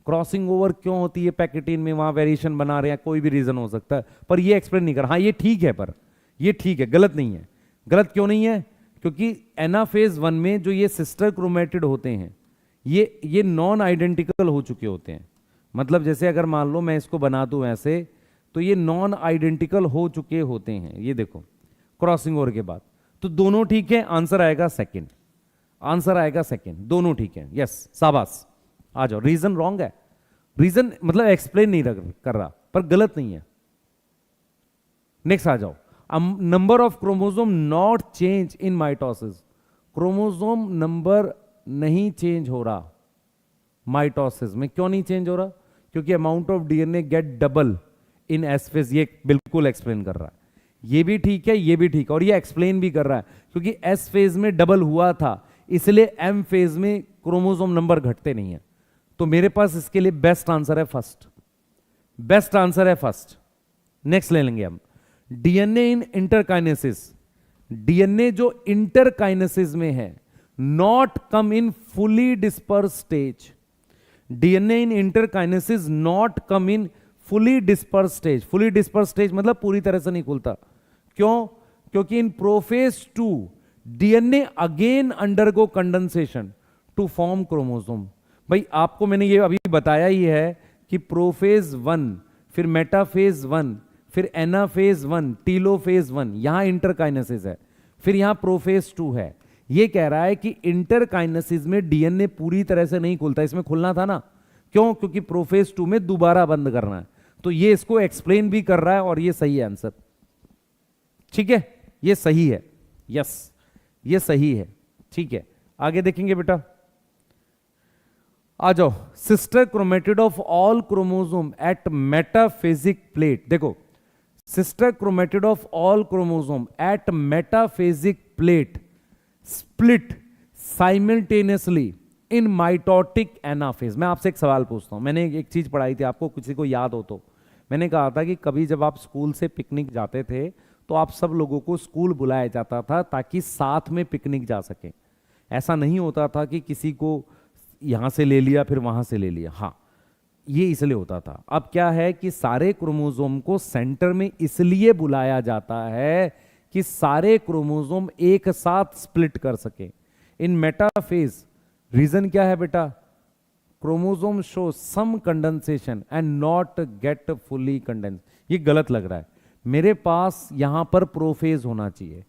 क्रॉसिंग ओवर क्यों होती है पैकेटिन में, वहां वेरिएशन बना रहे हैं, कोई भी रीजन हो सकता है, पर ये एक्सप्लेन नहीं कर। हाँ ये ठीक है, पर ये ठीक है, गलत नहीं है। गलत क्यों नहीं है? क्योंकि एनाफेज 1 में जो ये सिस्टर क्रोमेटिड होते हैं ये नॉन आइडेंटिकल हो चुके होते हैं। मतलब जैसे अगर मान लो मैं इसको बना दूं ऐसे, तो ये नॉन आइडेंटिकल हो चुके होते हैं। ये देखो क्रॉसिंग ओवर के बाद, तो दोनों ठीक है, आंसर आएगा सेकंड, आंसर आएगा सेकंड, दोनों ठीक है। यस, शाबाश, आ जाओ। रीजन रॉन्ग है, रीजन मतलब एक्सप्लेन नहीं कर रहा, पर गलत नहीं है। नेक्स्ट आ जाओ। Number of chromosome not change in mitosis, chromosome number नहीं चेंज हो रहा माइटोसिस में। क्यों नहीं चेंज हो रहा? क्योंकि amount of DNA get double in S phase. ये बिल्कुल एक्सप्लेन कर रहा है, ये भी ठीक है, ये भी ठीक है, और ये एक्सप्लेन भी कर रहा है क्योंकि एस फेज में डबल हुआ था, इसलिए एम फेज में क्रोमोसोम नंबर घटते नहीं है। तो मेरे पास इसके लिए बेस्ट आंसर है फर्स्ट, बेस्ट आंसर है फर्स्ट। नेक्स्ट ले लेंगे हम, डीएनए इन इंटरकाइनेसिस। डीएनए जो इंटरकाइनेसिस में है, not come in fully disperse stage. DNA in interkinesis not come in fully disperse stage. Fully disperse stage मतलब पूरी तरह से नहीं खुलता। क्यों? क्योंकि in prophase 2 DNA again undergo condensation to form chromosome. भाई आपको मैंने ये अभी बताया ही है कि प्रोफेज 1, फिर मेटाफेज 1, फिर एनाफेज 1, टीलोफेज 1, यहां इंटरकाइनेसिस है, फिर यहां प्रोफेज 2 है। ये कह रहा है कि इंटरकाइनेसिस में डीएनए पूरी तरह से नहीं खुलता, इसमें खुलना था ना। क्यों? क्योंकि प्रोफेज 2 में दोबारा बंद करना है। तो ये इसको एक्सप्लेन भी कर रहा है और ये सही है आंसर। ठीक है, ये सही है, यस ये सही है। ठीक है, आगे देखेंगे बेटा, आ जाओ। Sister chromatid of all chromosome at metaphasic plate. देखो, sister chromatid of all chromosome at metaphasic plate split simultaneously in mitotic anaphase. मैं आपसे एक सवाल पूछता हूं, मैंने एक चीज पढ़ाई थी, आपको किसी को याद हो तो। मैंने कहा था कि कभी जब आप स्कूल से पिकनिक जाते थे तो आप सब लोगों को स्कूल बुलाया जाता था ताकि साथ में पिकनिक जा सके। ऐसा नहीं होता था कि किसी को यहां से ले लिया फिर वहां से ले लिया। हाँ, ये इसलिए होता था। अब क्या है कि सारे क्रोमोसोम को सेंटर में इसलिए बुलाया जाता है कि सारे क्रोमोसोम एक साथ स्प्लिट कर सके इन मेटाफेज। रीजन क्या है बेटा? Chromosome show some condensation and not get fully condense. ये गलत लग रहा है, मेरे पास यहां पर प्रोफेज होना चाहिए।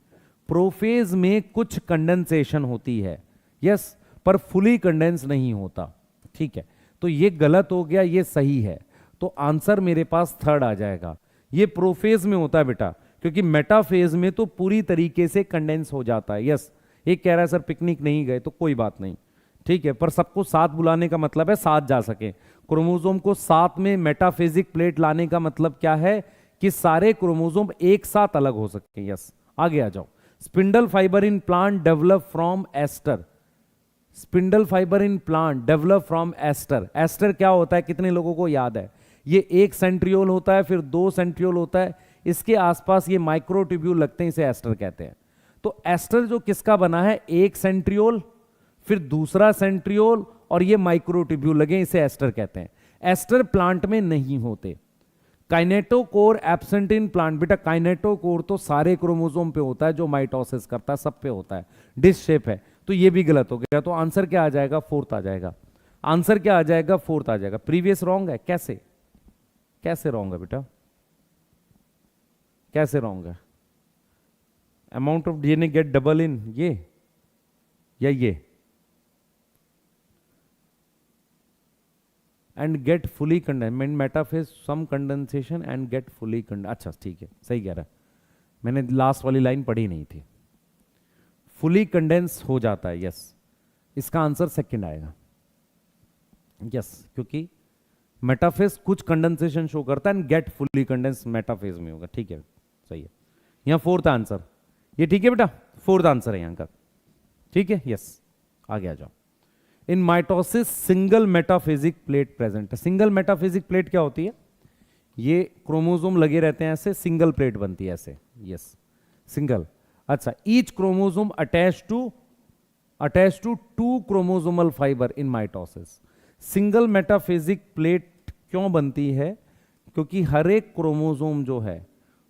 प्रोफेज में कुछ कंडेंसेशन होती है, यस, पर फुली कंडेंस नहीं होता। ठीक है, तो ये गलत हो गया, ये सही है। तो आंसर मेरे पास थर्ड आ जाएगा। ये प्रोफेज में होता है बेटा, क्योंकि मेटाफेज में तो पूरी तरीके से कंडेंस हो जाता है। यस, एक कह रहा है सर पिकनिक नहीं गए, तो कोई बात नहीं, ठीक है, पर सबको साथ बुलाने का मतलब है साथ जा सके। क्रोमोसोम को साथ में मेटाफेजिक प्लेट लाने का मतलब क्या है कि सारे क्रोमोसोम एक साथ अलग हो सके। यस, आगे आ जाओ। Spindle fibre in plant develop from aster. Spindle fibre in plant develop from aster. Aster क्या होता है, कितने लोगों को याद है? ये एक सेंट्रियोल होता है, फिर 2 सेंट्रियोल होता है, इसके आसपास ये माइक्रोट्यूब्यूल लगते हैं, इसे एस्टर कहते हैं। तो एस्टर जो किसका बना है? एक सेंट्रियोल, फिर दूसरा सेंट्रियोल, और ये माइक्रोट्यूब्यूल लगे, इसे एस्टर कहते हैं। एस्टर प्लांट में नहीं होते। Kinetochore absent in plant. बेटा काइनेटोकोर तो सारे क्रोमोसोम पे होता है, जो माइटोसिस करता है सब पे होता है, डिश शेप है। तो ये भी गलत हो गया, तो आंसर क्या आ जाएगा? फोर्थ आ जाएगा। आंसर क्या आ जाएगा? फोर्थ आ जाएगा। प्रीवियस रॉन्ग है। कैसे? कैसे रॉन्ग है बेटा? कैसे रॉन्ग है? Amount of DNA get double in ये या ये, and get fully condense metaphase some condensation and get fully condense. अच्छा ठीक है, सही कह रहा है, मैंने लास्ट वाली लाइन पढ़ी नहीं थी। फुली कंडेंस हो जाता है, यस, इसका आंसर सेकंड आएगा। यस, क्योंकि मेटाफेज कुछ कंडेंसेशन शो करता है and get fully condense metaphase में होगा। ठीक है, सही है। यहां फोर्थ आंसर, ये ठीक है बेटा, फोर्थ आंसर है यहां का। ठीक है, यस, आगे आ जाओ। इन mitosis single metaphasic plate present है। सिंगल मेटाफेजिक प्लेट क्या होती है? ये क्रोमोसोम लगे रहते हैं ऐसे, सिंगल प्लेट बनती है ऐसे। Yes, single. अच्छा, each chromosome attach to 2 chromosomal fibre in mitosis. Single metaphasic plate क्यों बनती है? क्योंकि हर एक क्रोमोसोम जो है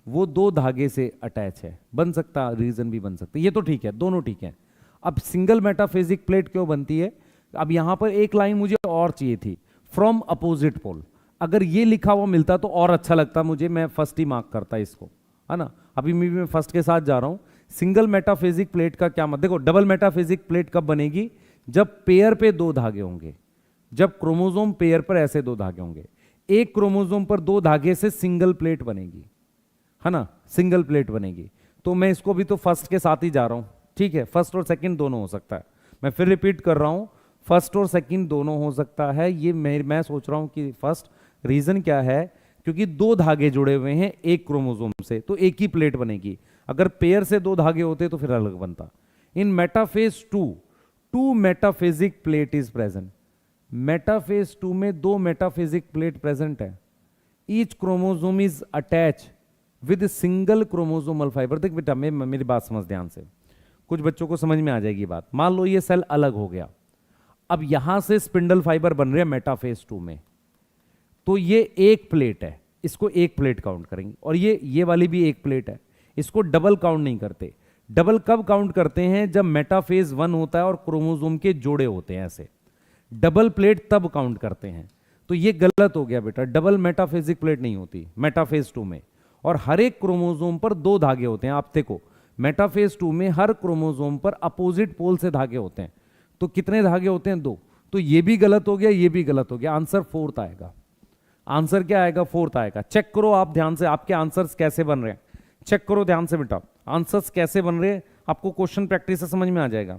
वो 2 धागे से अटैच है। बन सकता, रीजन भी बन सकता है, ये तो ठीक है, दोनों ठीक है। अब सिंगल मेटाफेजिक प्लेट क्यों बनती है? अब यहां पर एक लाइन मुझे और चाहिए थी, फ्रॉम अपोजिट पोल। अगर ये लिखा हुआ मिलता तो और अच्छा लगता मुझे, मैं फर्स्ट ही मार्क करता इसको, है ना। अभी मैं फर्स्ट के साथ जा रहा हूं। सिंगल मेटाफेजिक प्लेट का क्या मतलब, देखो डबल मेटाफेजिक प्लेट कब बनेगी, जब पेयर पे दो धागे होंगे, जब क्रोमोसोम पेयर पर ऐसे दो धागे होंगे, एक क्रोमोसोम पर दो धागे से सिंगल प्लेट बनेगी, है ना, सिंगल प्लेट बनेगी। तो मैं इसको भी तो फर्स्ट के साथ ही जा रहा हूं, ठीक है, फर्स्ट और सेकंड दोनों हो सकता है। मैं फिर रिपीट कर रहा हूं, फर्स्ट और सेकंड दोनों हो सकता है। ये मैं सोच रहा हूं कि फर्स्ट, रीजन क्या है, क्योंकि दो धागे जुड़े हुए हैं एक क्रोमोसोम से, तो एक ही प्लेट बनेगी। अगर पेयर से दो धागे होते तो फिर अलग बनता। In metaphase two metaphasic plate is present. Metaphase 2 में दो मेटाफेजिक प्लेट प्रेजेंट है। Each chromosome is attach with single chromosomal fibre. देख बेटा, मेरी बात समझ ध्यान से, कुछ बच्चों को समझ में आ जाएगी बात। मान लो ये सेल अलग हो गया, अब यहां से स्पिंडल फाइबर बन रहे हैं मेटाफेज 2 में, तो ये एक प्लेट है, इसको एक प्लेट काउंट करेंगे, और ये वाली भी एक प्लेट है, इसको डबल काउंट नहीं करते। डबल कब काउंट करते हैं, जब मेटाफेज 1 होता है और क्रोमोसोम के जोड़े होते हैं ऐसे, डबल प्लेट तब काउंट करते हैं। तो ये गलत हो गया बेटा, डबल मेटाफेजिक प्लेट नहीं होती मेटाफेज 2 में, और हर एक क्रोमोसोम पर दो धागे होते हैं। आप देखो मेटाफेज 2 में हर क्रोमोसोम पर अपोजिट पोल से धागे होते हैं, तो कितने धागे होते हैं, दो। तो ये भी गलत हो गया, ये भी गलत हो गया, आंसर फोर्थ आएगा। आंसर क्या आएगा, फोर्थ आएगा। चेक करो आप ध्यान से, आपके आंसर्स कैसे बन रहे हैं, चेक करो ध्यान से बेटा, आंसर्स कैसे बन रहे हैं। आपको क्वेश्चन प्रैक्टिस से समझ में आ जाएगा,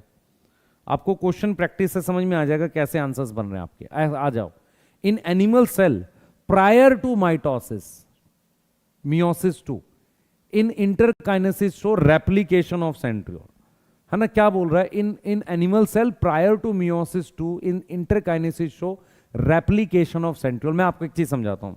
आपको क्वेश्चन प्रैक्टिस से समझ में आ जाएगा कैसे आंसर्स बन रहे हैं आपके। आ जाओ। In animal cell prior to mitosis, meiosis 2, in interkinesis show replication of centriole, है ना। क्या बोल रहा है, in animal cell prior to meiosis 2 in interkinesis show replication of centriole. मैं आपको एक चीज समझाता हूं।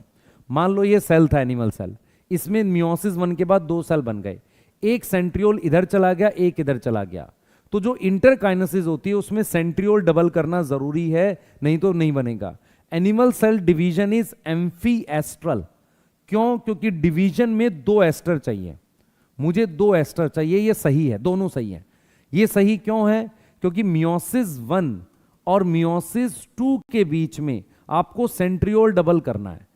मान लो ये सेल था एनिमल सेल, इसमें मियोसिस 1 के बाद दो सेल बन गए, एक सेंट्रियोल इधर चला गया, एक इधर चला गया। तो जो इंटरकाइनेसिस होती है उसमें सेंट्रियोल डबल करना जरूरी है, नहीं तो नहीं बनेगा। Animal cell division is amphiastral. क्यों, क्योंकि डिवीजन में दो एस्टर चाहिए, मुझे दो एस्टर चाहिए, ये सही है, दोनों सही है। ये सही क्यों है, क्योंकि मियोसिस 1 और मियोसिस 2 के बीच में आपको सेंट्रियोल डबल करना है।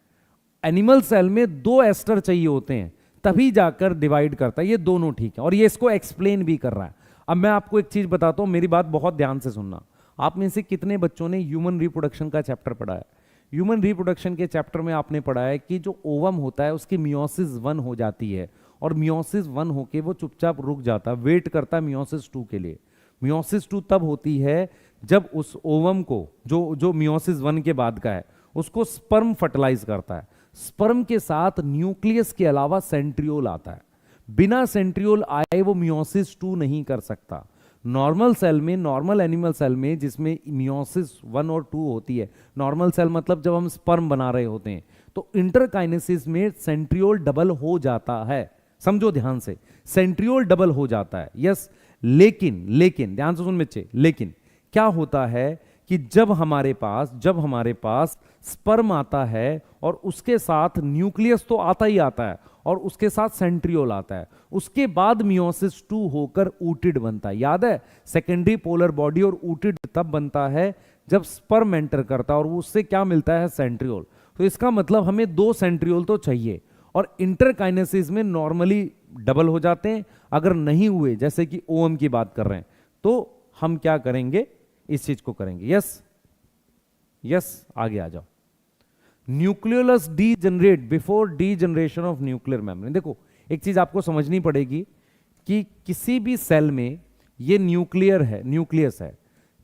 एनिमल सेल में दो एस्टर चाहिए होते हैं, तभी जाकर डिवाइड करता है। ये दोनों ठीक है, और ये इसको एक्सप्लेन भी कर रहा है। अब मैं आपको एक चीज बताता हूं, मेरी बात बहुत ध्यान से सुनना। आप में से कितने बच्चों ने ह्यूमन रिप्रोडक्शन का चैप्टर पढ़ा है। ह्यूमन रिप्रोडक्शन के चैप्टर में आपने पढ़ा है कि जो ओवम होता है उसकी मियोसिस 1 हो जाती है, और मियोसिस 1 होके वो चुपचाप रुक जाता है, वेट करता है मियोसिस 2 के लिए। मियोसिस 2 तब होती है जब उस ओवम को, जो मियोसिस 1 के बाद का है, उसको स्पर्म फर्टिलाइज करता है। स्पर्म के साथ न्यूक्लियस के अलावा सेंट्रियोल आता है। बिना सेंट्रियोल आए वो मियोसिस 2 नहीं कर सकता। नॉर्मल सेल में, नॉर्मल एनिमल सेल में जिसमें मियोसिस 1 और 2 होती है, नॉर्मल सेल मतलब जब हम स्पर्म बना रहे होते हैं, तो इंटरकाइनेसिस में सेंट्रियोल डबल हो जाता है। समझो ध्यान से, सेंट्रियोल डबल हो जाता है, यस। लेकिन ध्यान से सुन बच्चे, लेकिन क्या होता है कि जब हमारे पास स्पर्म आता है और उसके साथ न्यूक्लियस तो आता ही आता है, और उसके साथ सेंट्रियोल आता है, उसके बाद मियोसिस 2 होकर ऊटिड बनता है। याद है, सेकेंडरी पोलर बॉडी और ऊटिड तब बनता है जब स्पर्म एंटर करता है, और उससे क्या मिलता है, सेंट्रियोल। तो इसका मतलब हमें दो सेंट्रियोल तो चाहिए, और इंटरकाइनेसिस में नॉर्मली डबल हो जाते हैं। अगर नहीं हुए, जैसे कि ओवम की बात कर रहे हैं, तो हम क्या करेंगे, इस चीज को करेंगे। यस, आगे आ जाओ। Nucleolus degenerate before degeneration of nuclear membrane. देखो एक चीज आपको समझनी पड़ेगी कि किसी भी सेल में ये न्यूक्लियस है।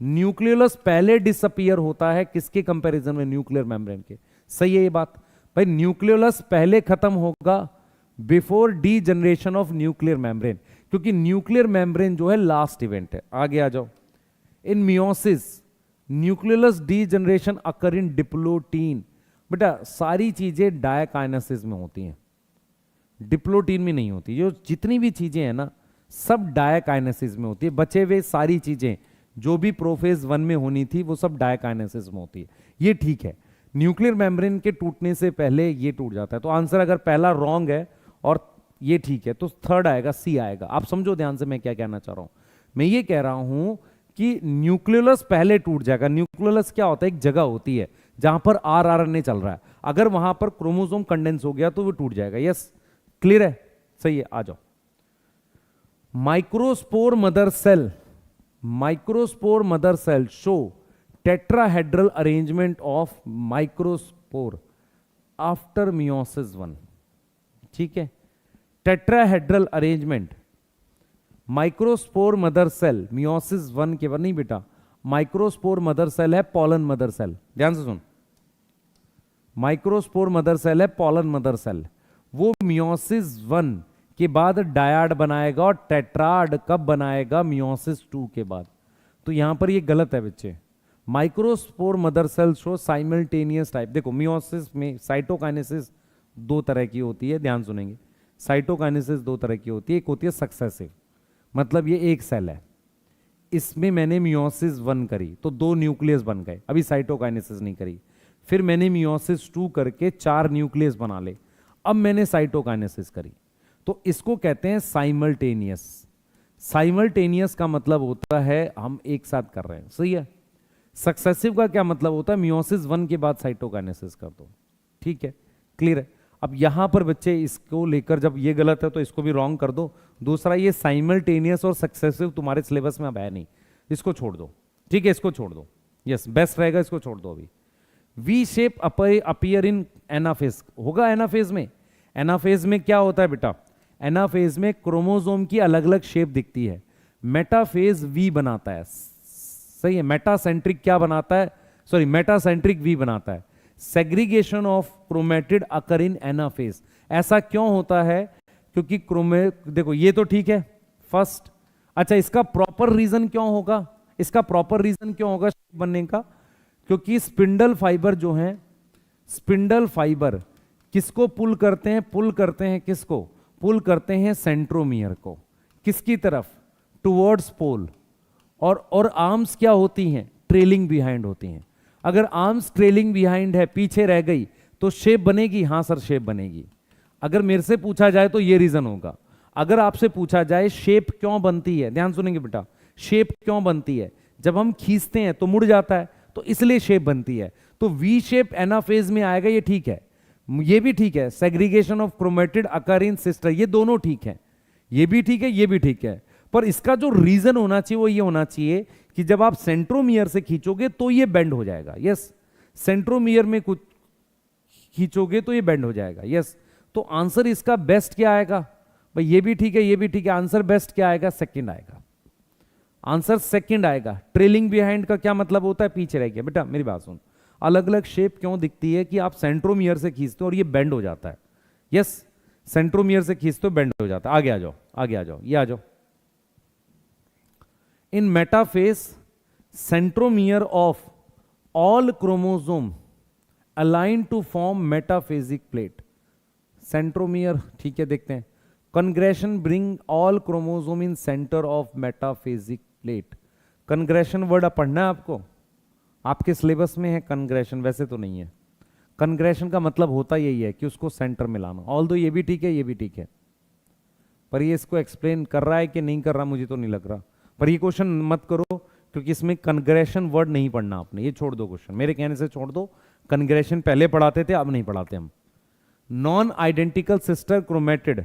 न्यूक्लियोलस पहले डिसअपीयर होता है किसके कंपैरिजन में, न्यूक्लियर मेम्ब्रेन के। सही है ये बात भाई, न्यूक्लियोलस पहले खत्म होगा before degeneration of nuclear membrane, क्योंकि न्यूक्लियर मेम्ब्रेन जो है लास्ट इवेंट है। आगे आ जाओ। इन मियोसिस न्यूक्लियोलस डीजनरेशन अकर इन डिप्लोटीन। बेटा सारी चीजें डायकाइनेसिस में होती हैं, डिप्लोटीन में नहीं होती। जो जितनी भी चीजें हैं ना, सब डायकाइनेसिस में होती है। बचे हुए सारी चीजें जो भी प्रोफेज 1 में होनी थी वो सब डायकाइनेसिस में होती है। ये ठीक है, न्यूक्लियर मेम्ब्रेन के टूटने से पहले ये टूट जाता है। तो आंसर अगर पहला रॉन्ग है और ये ठीक है, तो थर्ड आएगा, सी आएगा। आप समझो ध्यान से मैं क्या कहना चाह रहा हूं। मैं ये कह रहा हूं कि न्यूक्लियोलस पहले टूट जाएगा। न्यूक्लियोलस क्या होता है, एक जगह होती है जहां पर आरएनए चल रहा है, अगर वहां पर क्रोमोसोम कंडेंस हो गया तो वो टूट जाएगा। यस, क्लियर है, सही है। आ जाओ। Microspore mother cell show tetrahedral arrangement of microspore after meiosis 1। ठीक है, tetrahedral arrangement microspore mother cell meiosis 1 के बाद नहीं बेटा, माइक्रोस्पोर मदर सेल है पॉलन मदर सेल, ध्यान से सुन, माइक्रोस्पोर मदर सेल है पॉलन मदर सेल। वो मियोसिस 1 के बाद डायाड बनाएगा और टेट्राड कब बनाएगा, मियोसिस 2 के बाद। तो यहां पर ये गलत है बच्चे। Microspore mother cell show simultaneous type. देखो मियोसिस में साइटोकाइनेसिस दो तरह की होती है, ध्यान सुनेंगे। साइटोकाइनेसिस दो तरह की होती है, एक होती है सक्सेसिव, मतलब ये एक सेल है, इसमें मैंने मियोसिस 1 करी तो 2 न्यूक्लियस बन गए, अभी साइटोकाइनेसिस नहीं करी। फिर मैंने मियोसिस 2 करके 4 न्यूक्लियस बना ले, अब मैंने साइटोकाइनेसिस करी, तो इसको कहते हैं साइमल्टेनियस। साइमल्टेनियस का मतलब होता है हम एक साथ कर रहे हैं, सही है। सक्सेसिव का क्या मतलब होता है, मियोसिस 1 के बाद साइटोकाइनेसिस कर दो। ठीक है, क्लियर है। अब यहां पर बच्चे इसको लेकर, जब ये गलत है तो इसको भी रॉन्ग कर दो। दूसरा, ये साइमल्टेनियस और सक्सेसिव तुम्हारे सिलेबस में अब है नहीं, इसको छोड़ दो। ठीक है, इसको छोड़ दो, यस बेस्ट रहेगा, इसको छोड़ दो अभी। V shape appear in anaphase, होगा एनाफेज में। एनाफेज में क्या होता है बेटा, एनाफेज में क्रोमोसोम की अलग अलग शेप दिखती है। मेटाफेज वी बनाता है, सही है। मेटासेंट्रिक क्या बनाता है, सॉरी मेटासेंट्रिक वी बनाता है। Segregation of chromatid occur in anaphase, ऐसा क्यों होता है, क्योंकि देखो ये तो ठीक है फर्स्ट। अच्छा, इसका प्रॉपर रीजन क्यों होगा, इसका प्रॉपर रीजन क्यों होगा बनने का, क्योंकि स्पिंडल फाइबर जो है, स्पिंडल फाइबर किसको पुल करते हैं, पुल करते हैं किसको, पुल करते हैं सेंट्रोमियर को, किसकी तरफ, टुवर्ड्स पोल। और आर्म्स क्या होती हैं, ट्रेलिंग बिहाइंड होती हैं। अगर आर्म्स ट्रेलिंग बिहाइंड है, पीछे रह गई, तो शेप बनेगी, हाँ सर शेप बनेगी। अगर मेरे से पूछा जाए तो ये रीजन होगा। अगर आपसे पूछा जाए शेप क्यों बनती है, ध्यान सुनेंगे बेटा, शेप क्यों बनती है, जब हम खींचते हैं तो मुड़ जाता है, तो इसलिए शेप बनती है। तो वी शेप एनाफेज में आएगा, ये ठीक है, ये भी ठीक है। Segregation of chromatid occur in sister, ये दोनों ठीक है, ये भी ठीक है, ये भी ठीक है। पर इसका जो रीजन होना चाहिए वो ये होना चाहिए कि जब आप सेंट्रोमियर से खींचोगे तो ये बेंड हो जाएगा, यस। सेंट्रोमियर में कुछ खींचोगे तो ये बेंड हो जाएगा, यस। तो आंसर इसका बेस्ट क्या आएगा भाई, ये भी ठीक है, ये भी ठीक है, आंसर बेस्ट क्या आएगा, सेकंड आएगा, आंसर सेकंड आएगा। ट्रेलिंग बिहाइंड का क्या मतलब होता है, पीछे रह गया। बेटा मेरी बात सुन, अलग अलग शेप क्यों दिखती है कि आप सेंट्रोमियर से खींचते हो और ये बेंड हो जाता है, यस। सेंट्रोमियर से खींचते हो बेंड हो जाता है। आगे आ जाओ, आगे आ जाओ, ये आ जाओ। In metaphase centromere of all chromosome align to form metaphasic plate. Centromere ठीक है, देखते हैं। Congression bring all chromosome in centre of metaphasic plate. Congression word पढ़ना है आपको, आपके सिलेबस में है कन्ग्रेशन, वैसे तो नहीं है। कन्ग्रेशन का मतलब होता यही है कि उसको सेंटर में लाना। ऑल दो ये भी ठीक है, ये भी ठीक है, पर ये इसको एक्सप्लेन कर रहा है कि नहीं कर रहा मुझे तो नहीं लग रहा। पर ये क्वेश्चन मत करो, क्योंकि इसमें कन्ग्रेशन वर्ड नहीं पढ़ना आपने, ये छोड़ दो क्वेश्चन, मेरे कहने से छोड़ दो। कन्ग्रेशन पहले पढ़ाते थे, अब नहीं पढ़ाते हम। Non identical sister chromatid,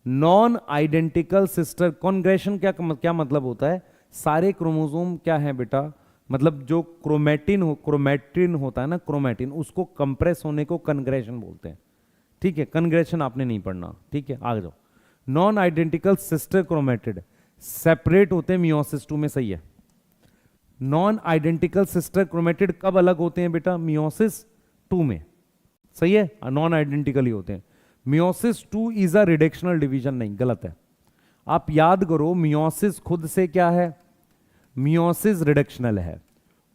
non identical sister congression क्या मतलब होता है, सारे क्रोमोसोम क्या है बेटा, मतलब जो क्रोमेटिन होता है ना, क्रोमेटिन, उसको कंप्रेस होने को कन्ग्रेशन बोलते हैं। ठीक है, कन्ग्रेशन आपने नहीं पढ़ना, ठीक है। आगे जाओ। Non identical sister chromatid separate होते हैं मियोसिस 2 में, सही है। नॉन आइडेंटिकल सिस्टर क्रोमेटिड कब अलग होते हैं बेटा, मियोसिस 2 में, सही है। नॉन आइडेंटिकल ही होते हैं। Meiosis 2 is a reductional division, नहीं, गलत है। आप याद करो, मियोसिस खुद से क्या है, मियोसिस रिडक्शनल है।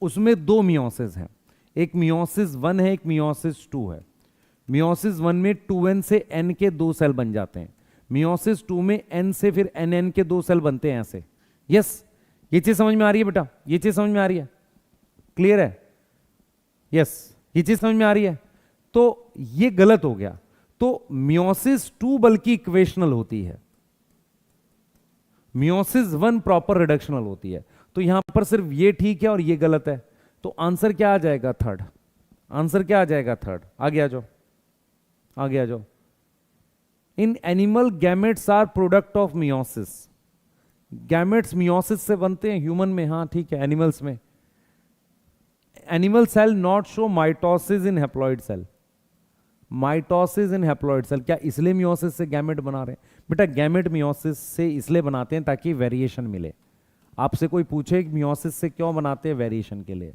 उसमें 2 मियोसिस हैं, एक मियोसिस 1 है, एक मियोसिस 2 है। मियोसिस 1 में 2n से n के 2 सेल बन जाते हैं, मियोसिस 2 में n से फिर nn के 2 सेल बनते हैं ऐसे, यस। ये चीज समझ में आ रही है बेटा, ये चीज समझ में आ रही है, क्लियर है, यस, ये चीज समझ में आ रही है। तो ये गलत हो गया। तो मियोसिस 2 बल्कि इक्वेशनल होती है, मियोसिस 1 प्रॉपर रिडक्शनल होती है। तो यहां पर सिर्फ ये ठीक है और ये गलत है, तो आंसर क्या आ जाएगा, थर्ड। आंसर क्या आ जाएगा, थर्ड। आगे आ जाओ, आगे आ जाओ। In animal gametes are product of meiosis, gametes meiosis से बनते हैं ह्यूमन में, हाँ ठीक है, एनिमल्स में। Animal cell not show mitosis in haploid cell. Mitosis in haploid cell, क्या इसलिए मियोसिस से गैमेट बना रहे हैं? बेटा गैमेट मियोसिस से इसलिए बनाते हैं ताकि वेरिएशन मिले। आपसे कोई पूछे कि मियोसिस से क्यों बनाते हैं? वेरिएशन के लिए।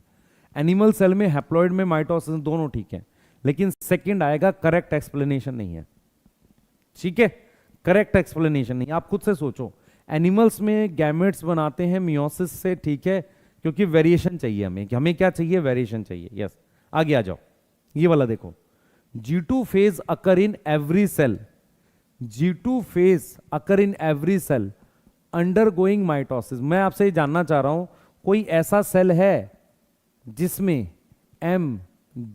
एनिमल सेल में हैप्लॉइड में माइटोसिस दोनों ठीक है, लेकिन सेकंड आएगा, करेक्ट एक्सप्लेनेशन नहीं है। ठीक है, करेक्ट एक्सप्लेनेशन नहीं। आप खुद से सोचो, एनिमल्स में गैमेट्स बनाते हैं मियोसिस से, ठीक है, क्योंकि वेरिएशन चाहिए हमें। कि हमें क्या चाहिए? वेरिएशन चाहिए। यस, आगे आ जाओ, ये वाला देखो। G2 phase occur in every cell. G2 phase occur in every cell undergoing mitosis. मैं आपसे ये जानना चाह रहा हूं, कोई ऐसा सेल है जिसमें M,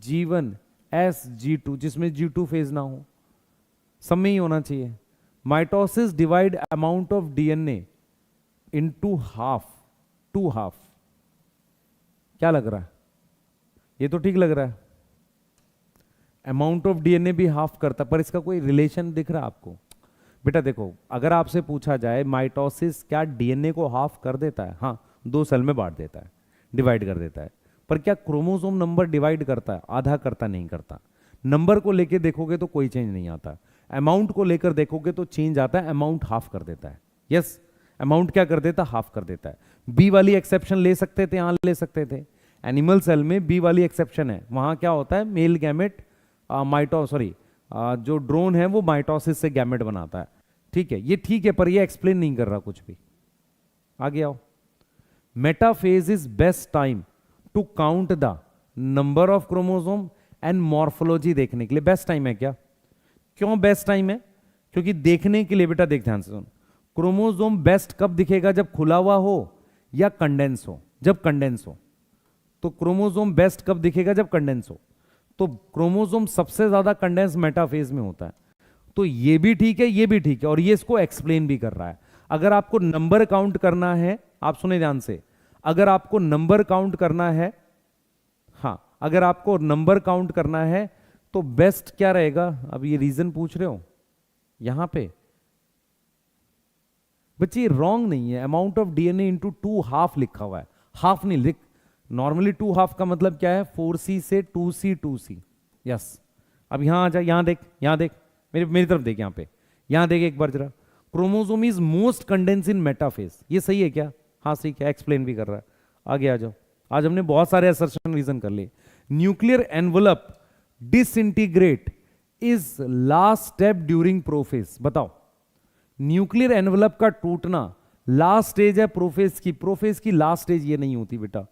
G1, S, G2, जिसमें G2 फेज ना हो? सब में ही होना चाहिए। Mitosis divide amount of DNA into half, two half. क्या लग रहा है? ये तो ठीक लग रहा है, अमाउंट ऑफ डीएनए भी हाफ करता, पर इसका कोई रिलेशन दिख रहा है आपको? बेटा देखो, अगर आपसे पूछा जाए माइटोसिस क्या डीएनए को हाफ कर देता है? हाँ, 2 सेल में बांट देता है, डिवाइड कर देता है। पर क्या क्रोमोसोम नंबर डिवाइड करता है? आधा करता, नहीं करता। नंबर को लेके देखोगे तो कोई चेंज नहीं आता, अमाउंट को लेकर देखोगे तो चेंज आता है, अमाउंट हाफ कर देता है। यस, अमाउंट क्या कर देता? हाफ कर देता है। बी वाली एक्सेप्शन ले सकते थे, हाँ ले सकते थे। एनिमल सेल में बी वाली एक्सेप्शन है, वहां क्या होता है, मेल गैमेट जो ड्रोन है वो माइटोसिस से गैमेट बनाता है। ठीक है, ये ठीक है, पर ये एक्सप्लेन नहीं कर रहा कुछ भी। आगे आओ। Metaphase is best time to count the number of chromosome and morphology देखने के लिए। बेस्ट टाइम है क्या? क्यों बेस्ट टाइम है? क्योंकि देखने के लिए, बेटा देख ध्यान से सुन, क्रोमोसोम बेस्ट कब दिखेगा? जब खुला हुआ हो या कंडेंस हो? जब कंडेंस हो। तो क्रोमोसोम बेस्ट कब दिखेगा? जब कंडेंस हो। तो क्रोमोसोम सबसे ज्यादा कंडेंस मेटाफेज में होता है। तो ये भी ठीक है, ये भी ठीक है, और ये इसको एक्सप्लेन भी कर रहा है। अगर आपको नंबर काउंट करना है, आप सुने ध्यान से, अगर आपको नंबर काउंट करना है, हाँ अगर आपको नंबर काउंट करना है तो बेस्ट क्या रहेगा? अब ये रीजन पूछ रहे हो यहां पे, बच्चे रॉन्ग नहीं है। Amount of DNA into 2 half लिखा हुआ है, हाफ नहीं लिख। नॉर्मली 2 हाफ का मतलब क्या है? 4C से 2C 2C। यस, अब यहां आ जा, यहां देख, यहां देख, मेरी तरफ देख, यहां पे, यहां देख एक बार जरा। Chromosome is most condense in metaphase, ये सही है क्या? हाँ सही है, एक्सप्लेन भी कर रहा है। आगे आ जाओ। आज हमने बहुत सारे असर्शन रीजन कर लिए। Nuclear envelope disintegrate is last step during prophase. बताओ, न्यूक्लियर एनवलप का टूटना लास्ट स्टेज है प्रोफेज की? प्रोफेज की लास्ट स्टेज ये नहीं होती बेटा।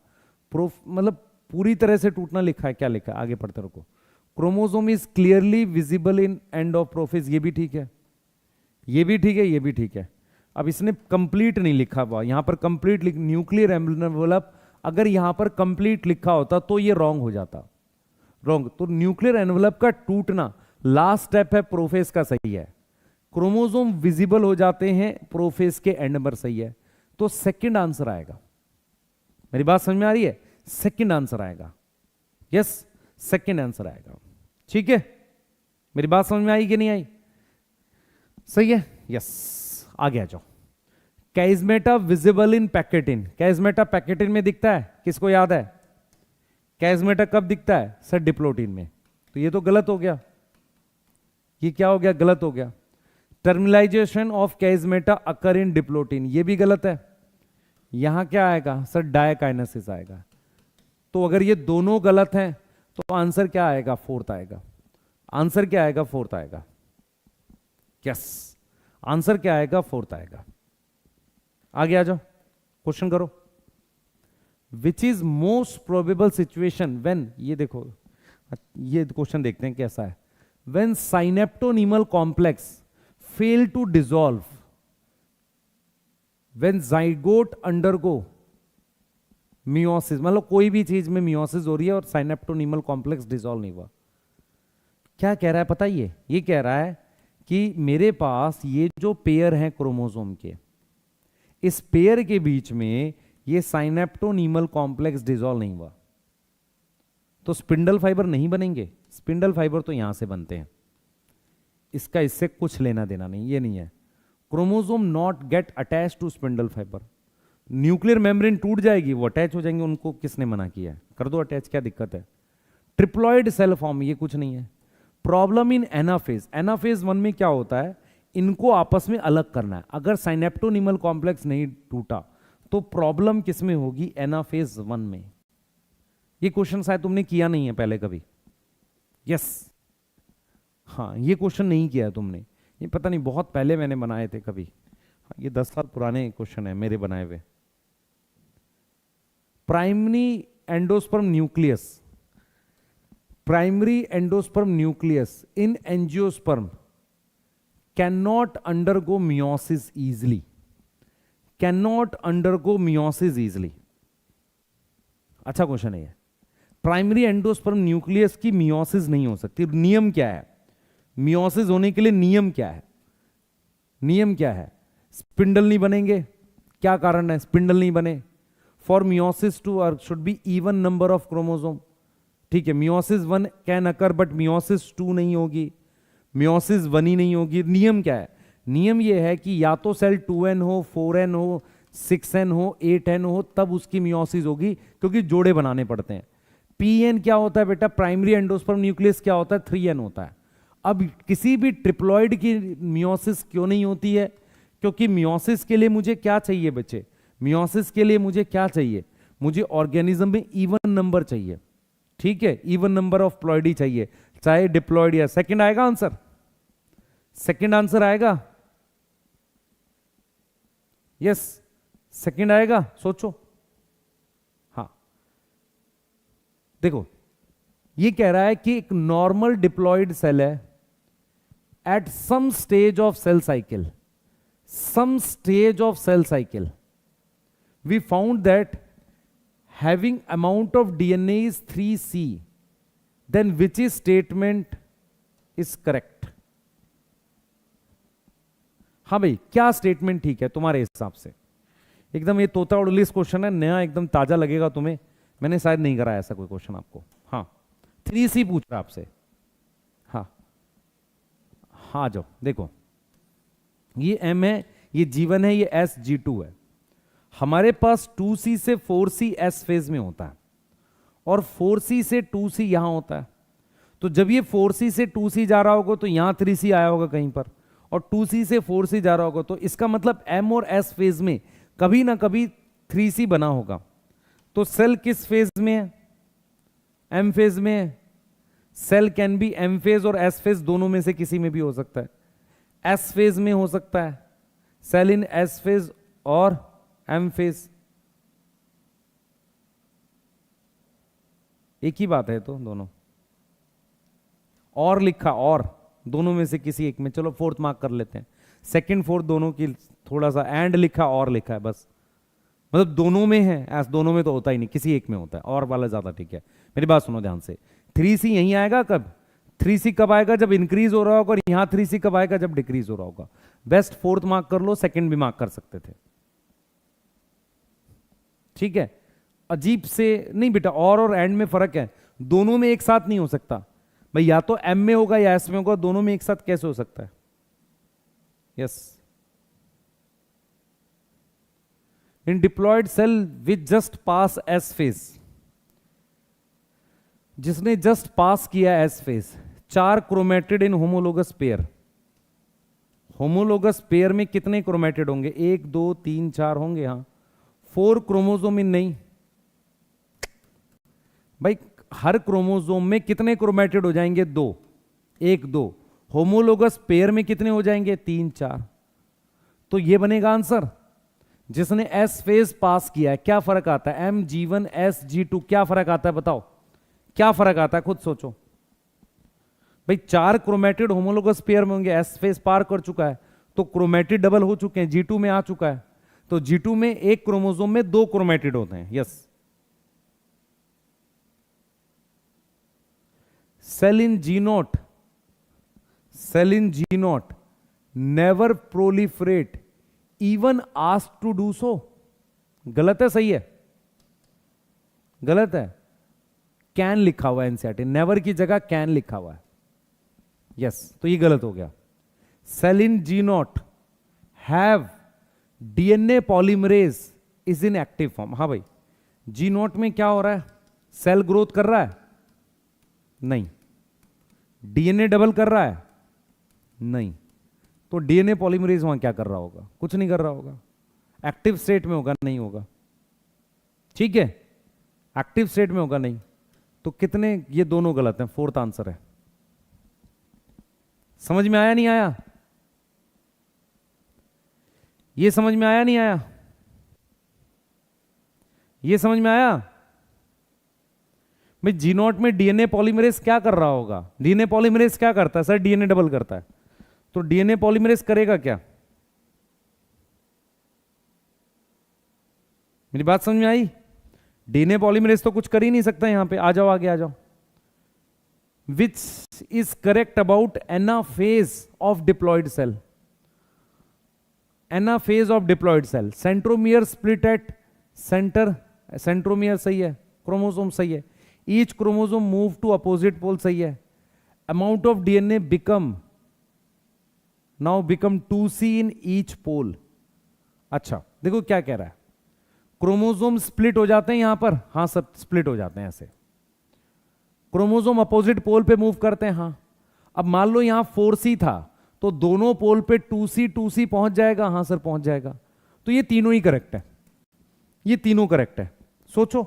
मतलब पूरी तरह से टूटना लिखा है, क्या लिखा है? आगे पढ़ते रहो। Chromosome is clearly visible in end of prophase, ये भी ठीक है, ये भी ठीक है, ये भी ठीक है। अब इसने कंप्लीट नहीं लिखा हुआ, यहां पर कंप्लीट न्यूक्लियर एनवलप, अगर यहां पर कंप्लीट लिखा होता तो ये रॉन्ग हो जाता, रॉन्ग। तो न्यूक्लियर एनवलप का टूटना लास्ट स्टेप है प्रोफेज का, सही है। क्रोमोसोम विजिबल हो जाते हैं प्रोफेज के एंड पर, सही है। तो सेकंड आंसर आएगा। मेरी बात समझ में आ रही है? सेकंड आंसर आएगा। यस, सेकंड आंसर आएगा। ठीक है, मेरी बात समझ में आई कि नहीं आई? सही है, यस। आगे आ जाओ। कैजमेटा विजिबल इन पैकेटिन। कैजमेटा पैकेटिन में दिखता है, किसको याद है? कैजमेटा कब दिखता है? सर डिप्लोटिन में। तो ये तो गलत हो गया, ये क्या हो गया? गलत हो गया। Terminalisation of chiasmata occur in diplotene, ये भी गलत है। यहां क्या आएगा? सर डायकाइनेसिस आएगा। तो अगर ये दोनों गलत हैं तो आंसर क्या आएगा? फोर्थ आएगा। आंसर क्या आएगा? फोर्थ आएगा। यस, आंसर क्या आएगा? फोर्थ आएगा। आगे आ जाओ, क्वेश्चन करो। Which is most probable situation when, ये देखो, ये क्वेश्चन देखते हैं कैसा है। When synaptonemal complex fail to dissolve, when zygote undergo meiosis, मतलब कोई भी चीज में मियोसिस हो रही है और साइनेप्टोनीमल कॉम्प्लेक्स डिसॉल्व नहीं हुआ। क्या कह रहा है पता? ये कह रहा है कि मेरे पास ये जो पेयर हैं क्रोमोसोम के, इस पेयर के बीच में ये साइनेप्टोनीमल कॉम्प्लेक्स डिसॉल्व नहीं हुआ, तो स्पिंडल फाइबर नहीं बनेंगे। स्पिंडल फाइबर तो यहां से बनते हैं, इसका इससे कुछ लेना देना नहीं, ये नहीं है। Chromosome not get attach to spindle fibre. Nuclear membrane टूट जाएगी, वो अटैच हो जाएंगे, उनको किसने मना किया है? कर दो अटैच, क्या दिक्कत है? ट्रिप्लॉइड सेल फॉर्म, ये कुछ नहीं है। प्रॉब्लम इन एनाफेज, एनाफेज 1 में क्या होता है, इनको आपस में अलग करना है। अगर साइनेप्टोनिमल कॉम्प्लेक्स नहीं टूटा तो प्रॉब्लम किसमें होगी? एनाफेज 1 में। ये क्वेश्चन शायद तुमने किया नहीं है पहले कभी। यस, हाँ, ये क्वेश्चन नहीं किया है तुमने, ये पता नहीं बहुत पहले मैंने बनाए थे कभी। हाँ, ये 10 साल पुराने क्वेश्चन है मेरे बनाए हुए। Primary endosperm nucleus, primary endosperm nucleus in angiosperm can not undergo meiosis easily, can not undergo meiosis easily. अच्छा क्वेश्चन है ये। प्राइमरी एंडोस्पर्म न्यूक्लियस की मियोसिस नहीं हो सकती। नियम क्या है मियोसिस होने के लिए? नियम क्या है? नियम क्या है? स्पिंडल नहीं बनेंगे। क्या कारण है स्पिंडल नहीं बने? For meiosis two should be even number of chromosome. ठीक है, meiosis 1 can occur but meiosis 2 नहीं होगी, मियोसिस 1 ही नहीं होगी। नियम क्या है? नियम यह है कि या तो सेल 2n हो, 4n हो, 6n हो, 8n हो, तब उसकी मियोसिस होगी, क्योंकि जोड़े बनाने पड़ते हैं। pn क्या होता है बेटा? प्राइमरी एंडोस्पर्म न्यूक्लियस क्या होता है? 3n होता है। अब किसी भी ट्रिप्लॉइड की मियोसिस क्यों नहीं होती है? क्योंकि मियोसिस के लिए मुझे क्या चाहिए बच्चे? मियोसिस के लिए मुझे क्या चाहिए? मुझे ऑर्गेनिज्म में इवन नंबर चाहिए। ठीक है, इवन नंबर ऑफ प्लॉइडी चाहिए, चाहे डिप्लॉइड या। सेकंड आएगा आंसर? सेकंड आंसर आएगा? यस, सेकंड आएगा, सोचो। हाँ, देखो, ये कह रहा है कि एक नॉर्मल डिप्लॉइड सेल है at some stage of cell cycle, some stage of cell cycle, we found that having amount of DNA is 3C, then which is statement is correct? हाँ भाई, क्या स्टेटमेंट ठीक है तुम्हारे हिसाब से? एकदम ये तोता उड़लिस क्वेश्चन है, नया, एकदम ताजा लगेगा तुम्हें। मैंने शायद नहीं कराया ऐसा कोई क्वेश्चन आपको। हाँ, 3C पूछ रहा आपसे। हाँ हाँ, जाओ देखो, ये M है, ये G1 है, ये SG2 है। हमारे पास 2C से 4C S फेज में होता है और 4C से 2C यहां होता है। तो जब ये 4C से 2C जा रहा होगा तो यहां 3C आया होगा कहीं पर, और 2C से 4C जा रहा होगा, तो इसका मतलब M और S फेज में कभी ना कभी 3C बना होगा। तो सेल किस फेज में है? M फेज में है। Cell can be M phase और S फेज, दोनों में से किसी में भी हो सकता है। S फेज में हो सकता है, सेल इन S फेज और M फेज, एक ही बात है तो दोनों। और लिखा, और दोनों में से किसी एक में, चलो फोर्थ मार्क कर लेते हैं। सेकंड फोर्थ दोनों की थोड़ा सा, एंड लिखा और लिखा है बस, मतलब दोनों में है, ऐसा दोनों में तो होता ही नहीं, किसी एक में होता है, और वाला ज्यादा ठीक है। मेरी बात सुनो ध्यान से, 3C यहीं आएगा कब? 3C कब आएगा? जब इंक्रीज हो रहा होगा, और यहां 3C कब आएगा? जब डिक्रीज हो रहा होगा। बेस्ट फोर्थ मार्क कर लो, सेकंड भी मार्क कर सकते थे। ठीक है, अजीब से नहीं बेटा, और एंड में फर्क है, दोनों में एक साथ नहीं हो सकता भाई, या तो M में होगा या S में होगा, दोनों में एक साथ कैसे हो सकता है? Yes, in diploid cell which just pass S phase, जिसने जस्ट पास किया S phase, 4 chromatid in homologous pair. Homologous pair में कितने क्रोमेटिड होंगे? 1 2 3 4 होंगे। यहां 4 क्रोमोसोम इन, नहीं भाई, हर क्रोमोसोम में कितने क्रोमेटिड हो जाएंगे? 2, 1 2। होमोलोगस पेयर में कितने हो जाएंगे? 3 4। तो ये बनेगा आंसर। जिसने S फेज पास किया है, क्या फर्क आता है? MG1 SG2, क्या फर्क आता है बताओ? क्या फर्क आता है? खुद सोचो भाई। 4 क्रोमेटिड होमोलोगस पेयर में होंगे, S फेज पार कर चुका है, तो क्रोमेटिड डबल हो चुके हैं, G2 में आ चुका है। तो G2 में एक क्रोमोसोम में 2 क्रोमेटिड होते हैं। Yes, cell in G0, cell in G0 never proliferate even asked to do so. गलत है सही है? गलत है। कैन लिखा हुआ है एनसीईआरटी, नेवर की जगह कैन लिखा हुआ है। यस, तो ये गलत हो गया। Cell in G0 have DNA polymerase is in active form. हाँ भाई, जी नोट में क्या हो रहा है? सेल ग्रोथ कर रहा है? नहीं। डीएनए डबल कर रहा है? नहीं। तो डीएनए पॉलीमरेज वहां क्या कर रहा होगा? कुछ नहीं कर रहा होगा। एक्टिव स्टेट में होगा? नहीं होगा। ठीक है, एक्टिव स्टेट में होगा नहीं। तो कितने, ये दोनों गलत हैं, फोर्थ आंसर है। समझ में आया नहीं आया? ये समझ में आया नहीं आया? ये समझ में आया? भाई जी नोट में डीएनए पॉलीमरेज क्या कर रहा होगा? डीएनए पॉलीमरेज क्या करता है सर? डीएनए डबल करता है। तो डीएनए पॉलीमरेज करेगा क्या? मेरी बात समझ में आई? डीएनए पॉलीमरेज तो कुछ कर ही नहीं सकता। यहां पे आ जाओ, आगे आ जाओ। Which is correct about anaphase of diploid cell? Anaphase of diploid cell, centromere split at centre, centromere सही है, क्रोमोसोम सही है, each chromosome move to opposite pole सही है, amount of DNA become now become 2C in each pole. अच्छा देखो क्या कह रहा है, क्रोमोसोम स्प्लिट हो जाते हैं यहां पर? हां सर, स्प्लिट हो जाते हैं ऐसे। क्रोमोसोम अपोजिट पोल पे मूव करते हैं? हां। अब मान लो यहां 4C था, तो दोनों पोल पे 2C पहुंच जाएगा? हां सर पहुंच जाएगा। तो ये तीनों ही करेक्ट है, ये तीनों करेक्ट है। सोचो,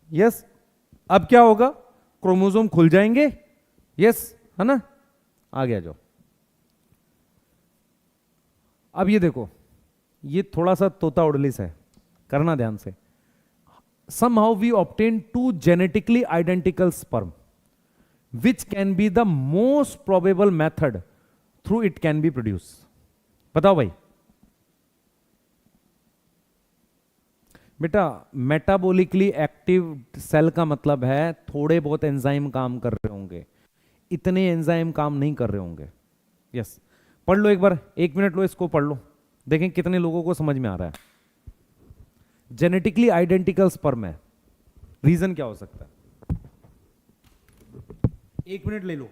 यस। अब क्या होगा? क्रोमोसोम खुल जाएंगे, यस, है ना? आ गया जो। अब ये देखो, ये थोड़ा सा तोता उड़लिस है, करना ध्यान से। somehow we obtain two genetically identical sperm, which can be the most probable method through it can be produced। बताओ भाई। बेटा मेटाबॉलिकली एक्टिव सेल का मतलब है थोड़े बहुत एंजाइम काम कर रहे होंगे, इतने एंजाइम काम नहीं कर रहे होंगे। यस, पढ़ लो एक बार, 1 मिनट लो, इसको पढ़ लो, देखें कितने लोगों को समझ में आ रहा है। जेनेटिकली आइडेंटिकल स्पर्म है, रीजन क्या हो सकता है? 1 मिनट ले लो।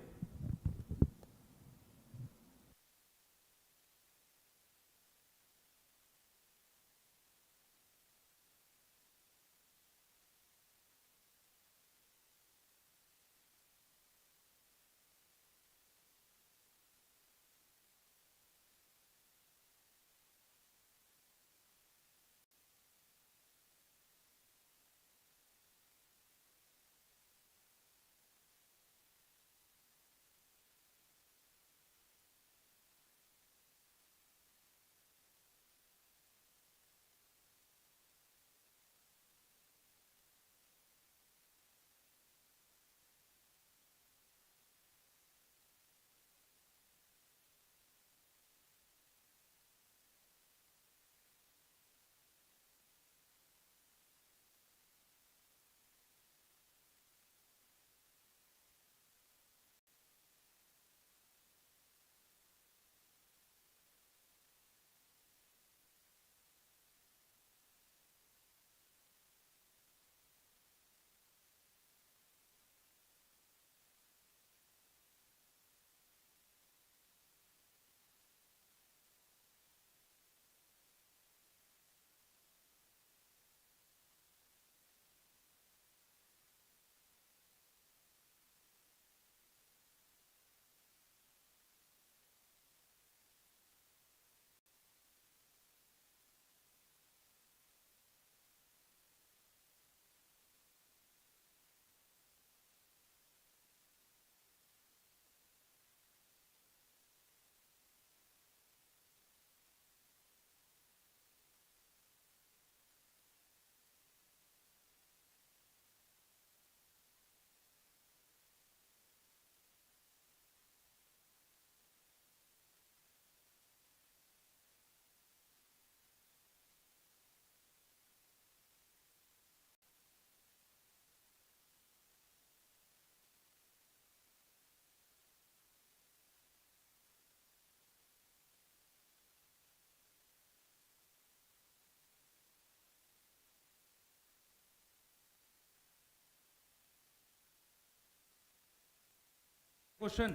क्वेश्चन,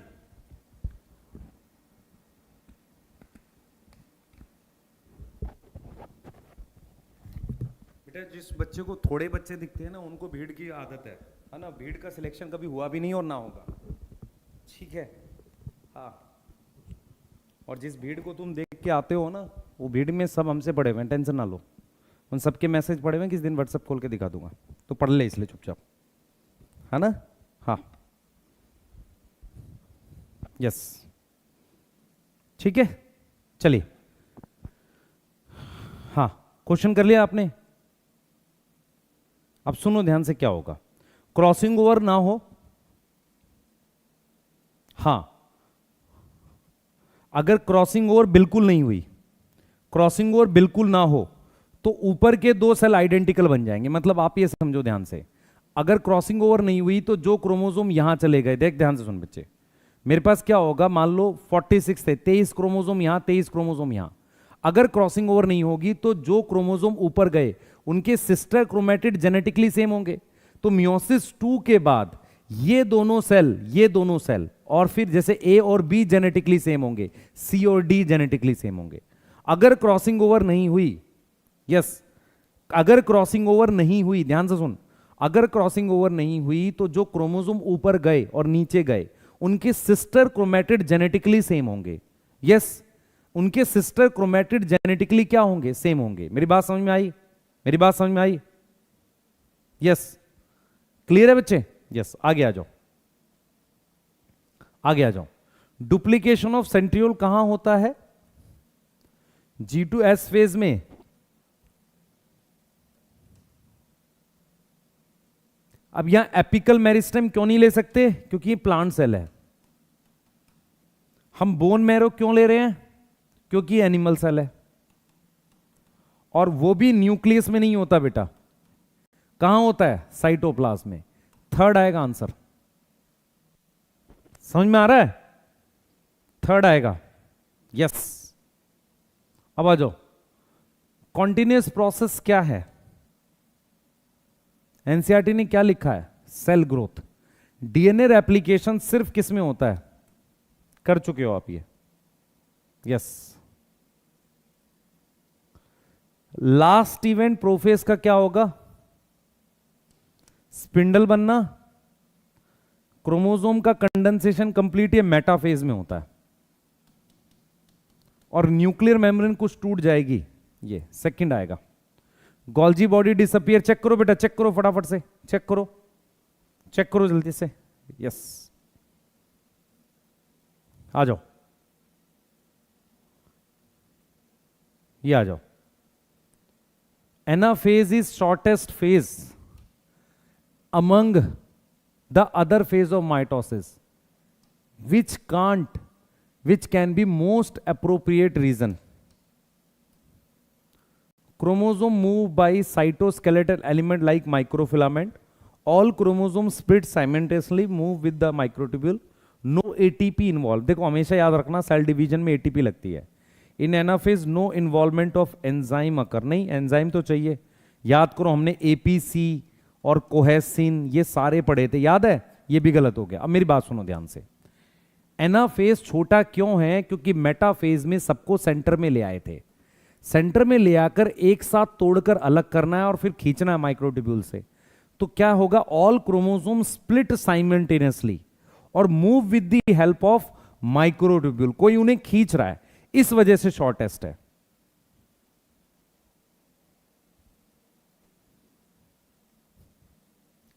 बेटा जिस बच्चे को थोड़े बच्चे दिखते हैं ना उनको भीड़ की आदत है ना, भीड़ का सिलेक्शन कभी हुआ भी नहीं और ना होगा, ठीक है। हाँ, और जिस भीड़ को तुम देख के आते हो ना, वो भीड़ में सब हमसे पढ़े हुए हैं, टेंशन ना लो। उन सबके मैसेज पढ़े हुए हैं, किस दिन व्हाट्सएप खोल के दिखा दूंगा, तो पढ़ ले इसलिए चुपचाप, है ना। हाँ, यस, ठीक है, चलिए। हाँ, क्वेश्चन कर लिया आपने। अब सुनो ध्यान से, क्या होगा, क्रॉसिंग ओवर ना हो। हाँ, अगर क्रॉसिंग ओवर बिल्कुल नहीं हुई, क्रॉसिंग ओवर बिल्कुल ना हो, तो ऊपर के दो सेल आइडेंटिकल बन जाएंगे। मतलब आप ये समझो ध्यान से, अगर क्रॉसिंग ओवर नहीं हुई तो जो क्रोमोसोम यहां चले गए, देख ध्यान से सुन बच्चे, मेरे पास क्या होगा, मान लो 46 थे, 23 क्रोमोसोम यहां, 23 क्रोमोसोम यहां। अगर क्रॉसिंग ओवर नहीं होगी तो जो क्रोमोसोम ऊपर गए उनके सिस्टर क्रोमेटिड जेनेटिकली सेम होंगे। तो मियोसिस 2 के बाद ये दोनों सेल और फिर जैसे ए और बी जेनेटिकली सेम होंगे, सी और डी जेनेटिकली सेम होंगे। अगर क्रॉसिंग ओवर नहीं हुई, यस, अगर क्रॉसिंग ओवर नहीं हुई, ध्यान से सुन, अगर क्रॉसिंग ओवर नहीं हुई तो जो क्रोमोसोम ऊपर गए और नीचे गए उनके सिस्टर क्रोमेटिड जेनेटिकली सेम होंगे। यस, उनके सिस्टर क्रोमेटिड जेनेटिकली क्या होंगे, सेम होंगे। मेरी बात समझ में आई, मेरी बात समझ में आई, यस, क्लियर है बच्चे, यस। आगे आ जाओ, आगे आ जाओ। डुप्लीकेशन ऑफ सेंट्रियोल कहां होता है, G2S फेज में। अब यहां एपिकल मेरिस्टेम क्यों नहीं ले सकते, क्योंकि ये प्लांट सेल है। हम बोन मैरो क्यों ले रहे हैं, क्योंकि एनिमल सेल है, और वो भी न्यूक्लियस में नहीं होता बेटा, कहां होता है, साइटोप्लाज्म में। थर्ड आएगा आंसर, समझ में आ रहा है, थर्ड आएगा, यस। अब आ जाओ, कॉन्टिन्यूअस प्रोसेस क्या है, एनसीईआरटी ने क्या लिखा है, सेल ग्रोथ। डीएनए रेप्लिकेशन सिर्फ किस में होता है, कर चुके हो आप ये, यस। लास्ट इवेंट प्रोफेज का क्या होगा, स्पिंडल बनना, क्रोमोसोम का कंडेंसेशन कंप्लीट, ये मेटाफेज में होता है, और न्यूक्लियर मेम्ब्रेन कुछ टूट जाएगी, ये सेकंड आएगा। गोल्जी बॉडी डिसअपियर, चेक करो बेटा, चेक करो फटाफट से, चेक करो, चेक करो जल्दी से, यस। आ जाओ, ये आ जाओ। Anaphase is shortest phase among the other phase of mitosis, which can be most appropriate reason. Chromosome move by cytoskeletal element like microfilament. All chromosomes split simultaneously, move with the microtubule. No ATP involved. देखो हमेशा याद रखना, cell division में ATP लगती है। In anaphase no involvement of enzyme occur, नहीं enzyme तो चाहिए, याद करो हमने APC और कोहेसिन ये सारे पढ़े थे, याद है, ये भी गलत हो गया। अब मेरी बात सुनो ध्यान से, एनाफेज छोटा क्यों है, क्योंकि मेटाफेज में सबको सेंटर में ले आए थे, सेंटर में ले आकर एक साथ तोड़कर अलग करना है और फिर खींचना है माइक्रोट्यूब्यूल से। तो क्या होगा, ऑल क्रोमोसोम स्प्लिट साइमल्टेनियसली और move with the help of microtubule, कोई उन्हें खींच रहा है, इस वजह से शॉर्टेस्ट है।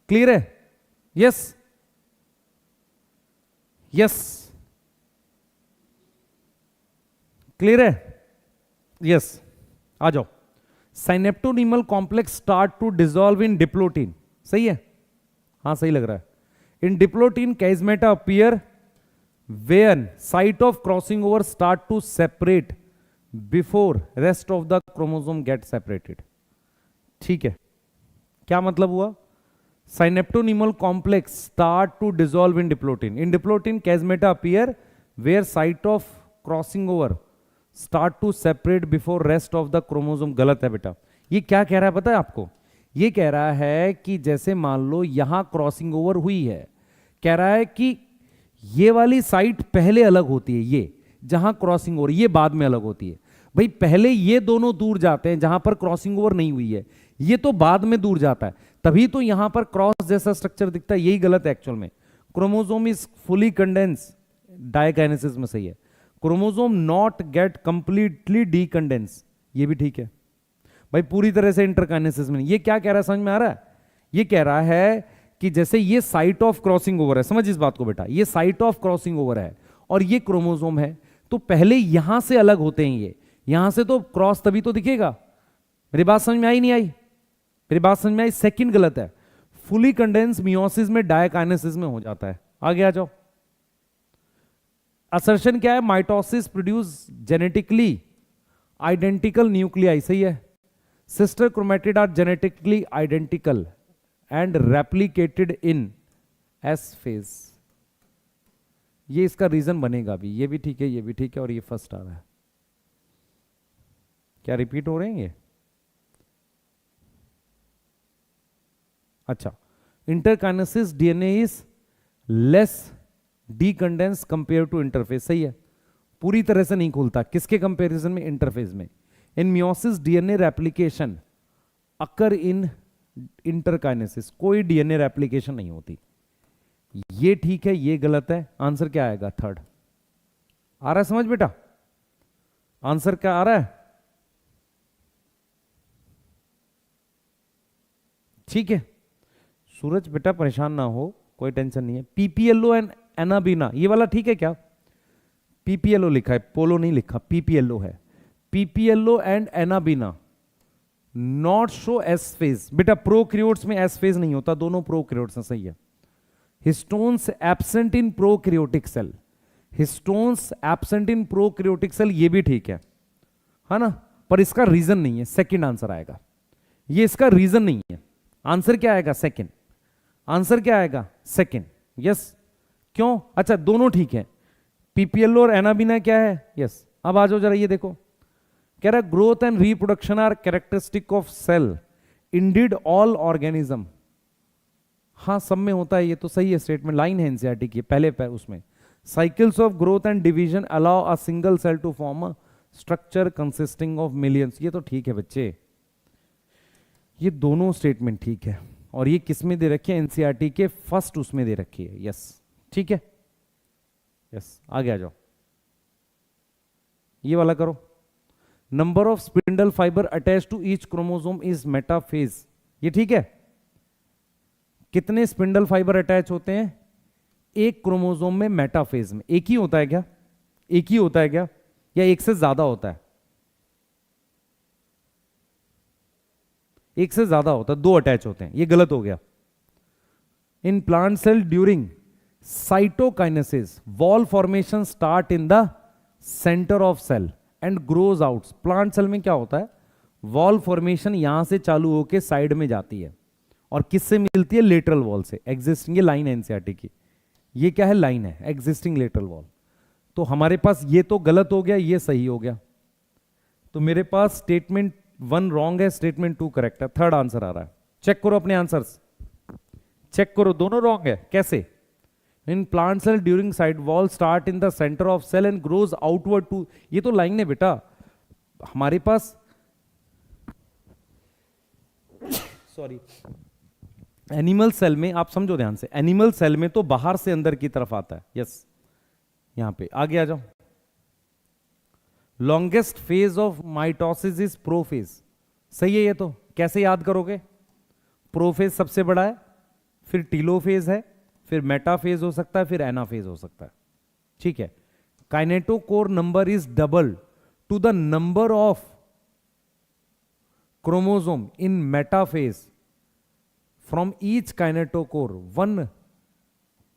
क्लियर है, यस, यस, क्लियर है, यस। आ जाओ, synaptonemal complex start to dissolve in diplotene, सही है, हाँ सही लग रहा है। In diplotene chiasmata appear when site of crossing over start to separate before rest of the chromosome get separated, ठीक है। क्या मतलब हुआ, synaptonemal complex start to dissolve in diplotin. In diplotin, chiasmata appear where site of crossing over start to separate before rest of the chromosome. गलत है बेटा, ये क्या कह रहा है पता है आपको, ये कह रहा है कि जैसे मान लो यहां क्रॉसिंग ओवर हुई है, कह रहा है कि ये वाली साइट पहले अलग होती है, ये जहां क्रॉसिंग ओवर, ये बाद में अलग होती है। भाई पहले ये दोनों दूर जाते हैं जहां पर क्रॉसिंग ओवर नहीं हुई है, ये तो बाद में दूर जाता है, तभी तो यहां पर क्रॉस जैसा स्ट्रक्चर दिखता है, यही गलत है एक्चुअल में। Chromosome is fully condense, diakinesis में सही है। Chromosome not gate completely decondense, ये भी ठीक है भाई, पूरी तरह से इंटरकाइनेसिस में नहीं। ये क्या कह रहा है, समझ में आ रहा है? ये कह रहा है कि जैसे ये साइट ऑफ क्रॉसिंग ओवर है, समझ इस बात को बेटा, ये साइट ऑफ क्रॉसिंग ओवर है और ये क्रोमोसोम है, तो पहले यहां से अलग होते हैं ये, यहां से तो क्रॉस तभी तो दिखेगा। मेरी बात समझ में आई नहीं आई? मेरी बात समझ में आई? सेकंड गलत है, फुली कंडेंस मियोसिस में डायकाइनेसिस में हो जाता है। आगे आ जाओ। असर्शन क्या है? Mitosis produce genetically identical nuclei, सही है। Sister chromatid are genetically identical and replicated in S phase, ये इसका रीजन बनेगा भी, ये भी ठीक है, ये भी ठीक है, और ये फर्स्ट आ रहा है। क्या रिपीट हो रहे हैं ये? अच्छा, interkinesis DNA is less decondense compare to interphase, सही है, पूरी तरह से नहीं खुलता, किसके कंपैरिजन में? इंटरफेस में। इन मियोसिस डीएनए रेप्लिकेशन अकर इन इंटरकाइनेसिस, कोई डीएनए रेप्लिकेशन नहीं होती। ये ठीक है, ये गलत है, आंसर क्या आएगा? थर्ड। आ रहा है समझ बेटा? आंसर क्या आ रहा है? ठीक है सूरज बेटा, परेशान ना हो, कोई टेंशन नहीं है। पीपीएलओ एंड एनाबीना, ये वाला ठीक है क्या? पीपीएलओ लिखा है, पोलो नहीं लिखा, पीपीएलओ है। PPLO and Anabaena not show S phase, बेटा प्रोक्रियोट्स में एस फेज नहीं होता, दोनों प्रोक्रियोट्स हैं, सही है। Histones absent in prokaryotic cell, histones absent in prokaryotic cell, ये भी ठीक है ना, पर इसका रीजन नहीं है, सेकंड आंसर आएगा। ये इसका रीजन नहीं है, आंसर क्या आएगा? सेकंड। आंसर क्या आएगा? सेकंड। यस, क्यों? अच्छा दोनों ठीक है, पीपीएलओ और एनाबीना क्या है? यस। अब आ जाओ जरा, ये देखो, कह रहा है growth and reproduction are characteristic of cell, indeed all organism. हाँ सब में होता है, ये तो सही है स्टेटमेंट, लाइन है एनसीईआरटी की पहले उसमें। Cycles of growth and division allow a single cell to form a structure consisting of millions, ये तो ठीक है बच्चे, ये दोनों स्टेटमेंट ठीक है। और ये किस में दे रखी है? एनसीईआरटी के फर्स्ट उसमें दे रखी है, यस ठीक है। यस आगे आ जाओ, ये वाला करो। Number of spindle fibre attach to each chromosome is metaphase, ये ठीक है। कितने स्पिंडल फाइबर अटैच होते हैं एक क्रोमोसोम में? मेटाफेज में एक ही होता है क्या? एक ही होता है क्या, या एक से ज्यादा होता है? एक से ज्यादा होता है, दो अटैच होते हैं, ये गलत हो गया। In plant cell during cytokinesis wall formation start in the centre of cell and grows out. Plant cell में क्या होता है? वॉल फॉर्मेशन यहां से चालू होकर साइड में जाती है, और किससे मिलती है? लेटरल वॉल से। एग्जिस्टिंग, ये लाइन है एनसीईआरटी की, ये क्या है? लाइन है, एग्जिस्टिंग लेटरल वॉल। तो हमारे पास ये तो गलत हो गया, ये सही हो गया, तो मेरे पास स्टेटमेंट 1 रॉन्ग है, स्टेटमेंट 2 करेक्ट है। थर्ड आंसर आ रहा है, चेक करो अपने आंसर्स, चेक करो, दोनों रॉन्ग है। कैसे? In plant cell during side wall start in the centre of cell and grows outward to, ये तो लाइन है बेटा हमारे पास, सॉरी। एनिमल सेल में आप समझो ध्यान से, एनिमल सेल में तो बाहर से अंदर की तरफ आता है, यस। यहां पे आगे आ जाओ। Longest phase of mitosis is prophase, सही है। ये तो कैसे याद करोगे? प्रोफेज सबसे बड़ा है, फिर टीलोफेज है, फिर मेटाफेज हो सकता है, फिर एनाफेज हो सकता है, ठीक है। Kinetochore number is double to the number of chromosome in metaphase from each kinetochore one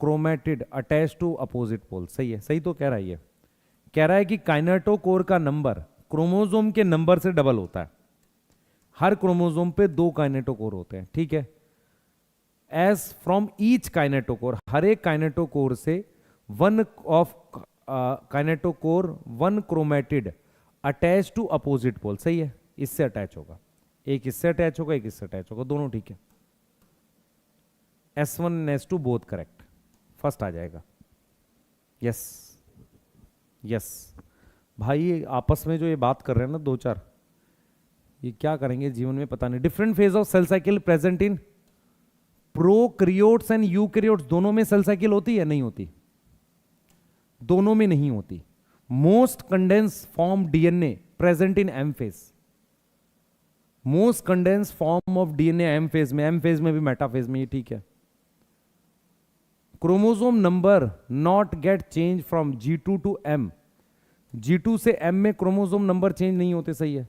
chromatid attach to opposite pole, सही है। सही तो कह रहा है, ये कह रहा है कि काइनेटोकोर का नंबर क्रोमोसोम के नंबर से डबल होता है। हर क्रोमोसोम पे 2 काइनेटोकोर होते हैं, ठीक है। एज फ्रॉम ईच काइनेटोकोर, हर एक काइनेटोकोर से one of kinetochore one chromatid attach to opposite pole, सही है। इससे अटैच होगा, एक इससे अटैच होगा, एक इससे अटैच होगा, दोनों ठीक है। S1 and S2 both correct, first आ जाएगा। यस यस भाई, आपस में जो ये बात कर रहे हैं ना 2-4, ये क्या करेंगे जीवन में पता नहीं। Different phase of cell cycle present in prokaryotes and eukaryotes, दोनों में सेल साइकिल होती है नहीं होती? दोनों में नहीं होती। Most condense form DNA present in M phase, most condense form of DNA M phase में, एम फेज में भी मेटाफेज में, ये ठीक है। Chromosome number not get change from G2 to M, G2 से M में क्रोमोसोम नंबर चेंज नहीं होते, सही है।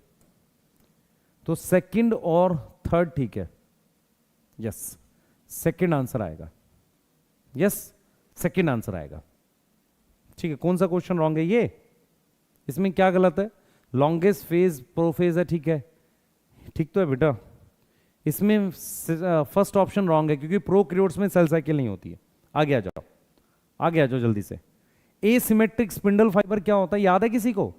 तो सेकंड और थर्ड ठीक है, यस सेकंड आंसर आएगा, यस सेकंड आंसर आएगा, ठीक है। कौन सा क्वेश्चन रॉन्ग है ये? इसमें क्या गलत है? लॉन्गेस्ट फेज प्रोफेज है, ठीक है, ठीक तो है बेटा। इसमें फर्स्ट ऑप्शन रॉन्ग है क्योंकि प्रोकैरियोट्स में सेल साइकिल नहीं होती है। आगे आ जाओ, आगे आ जाओ जल्दी से। एसिमेट्रिक स्पिंडल फाइबर क्या होता है, याद है किसी को?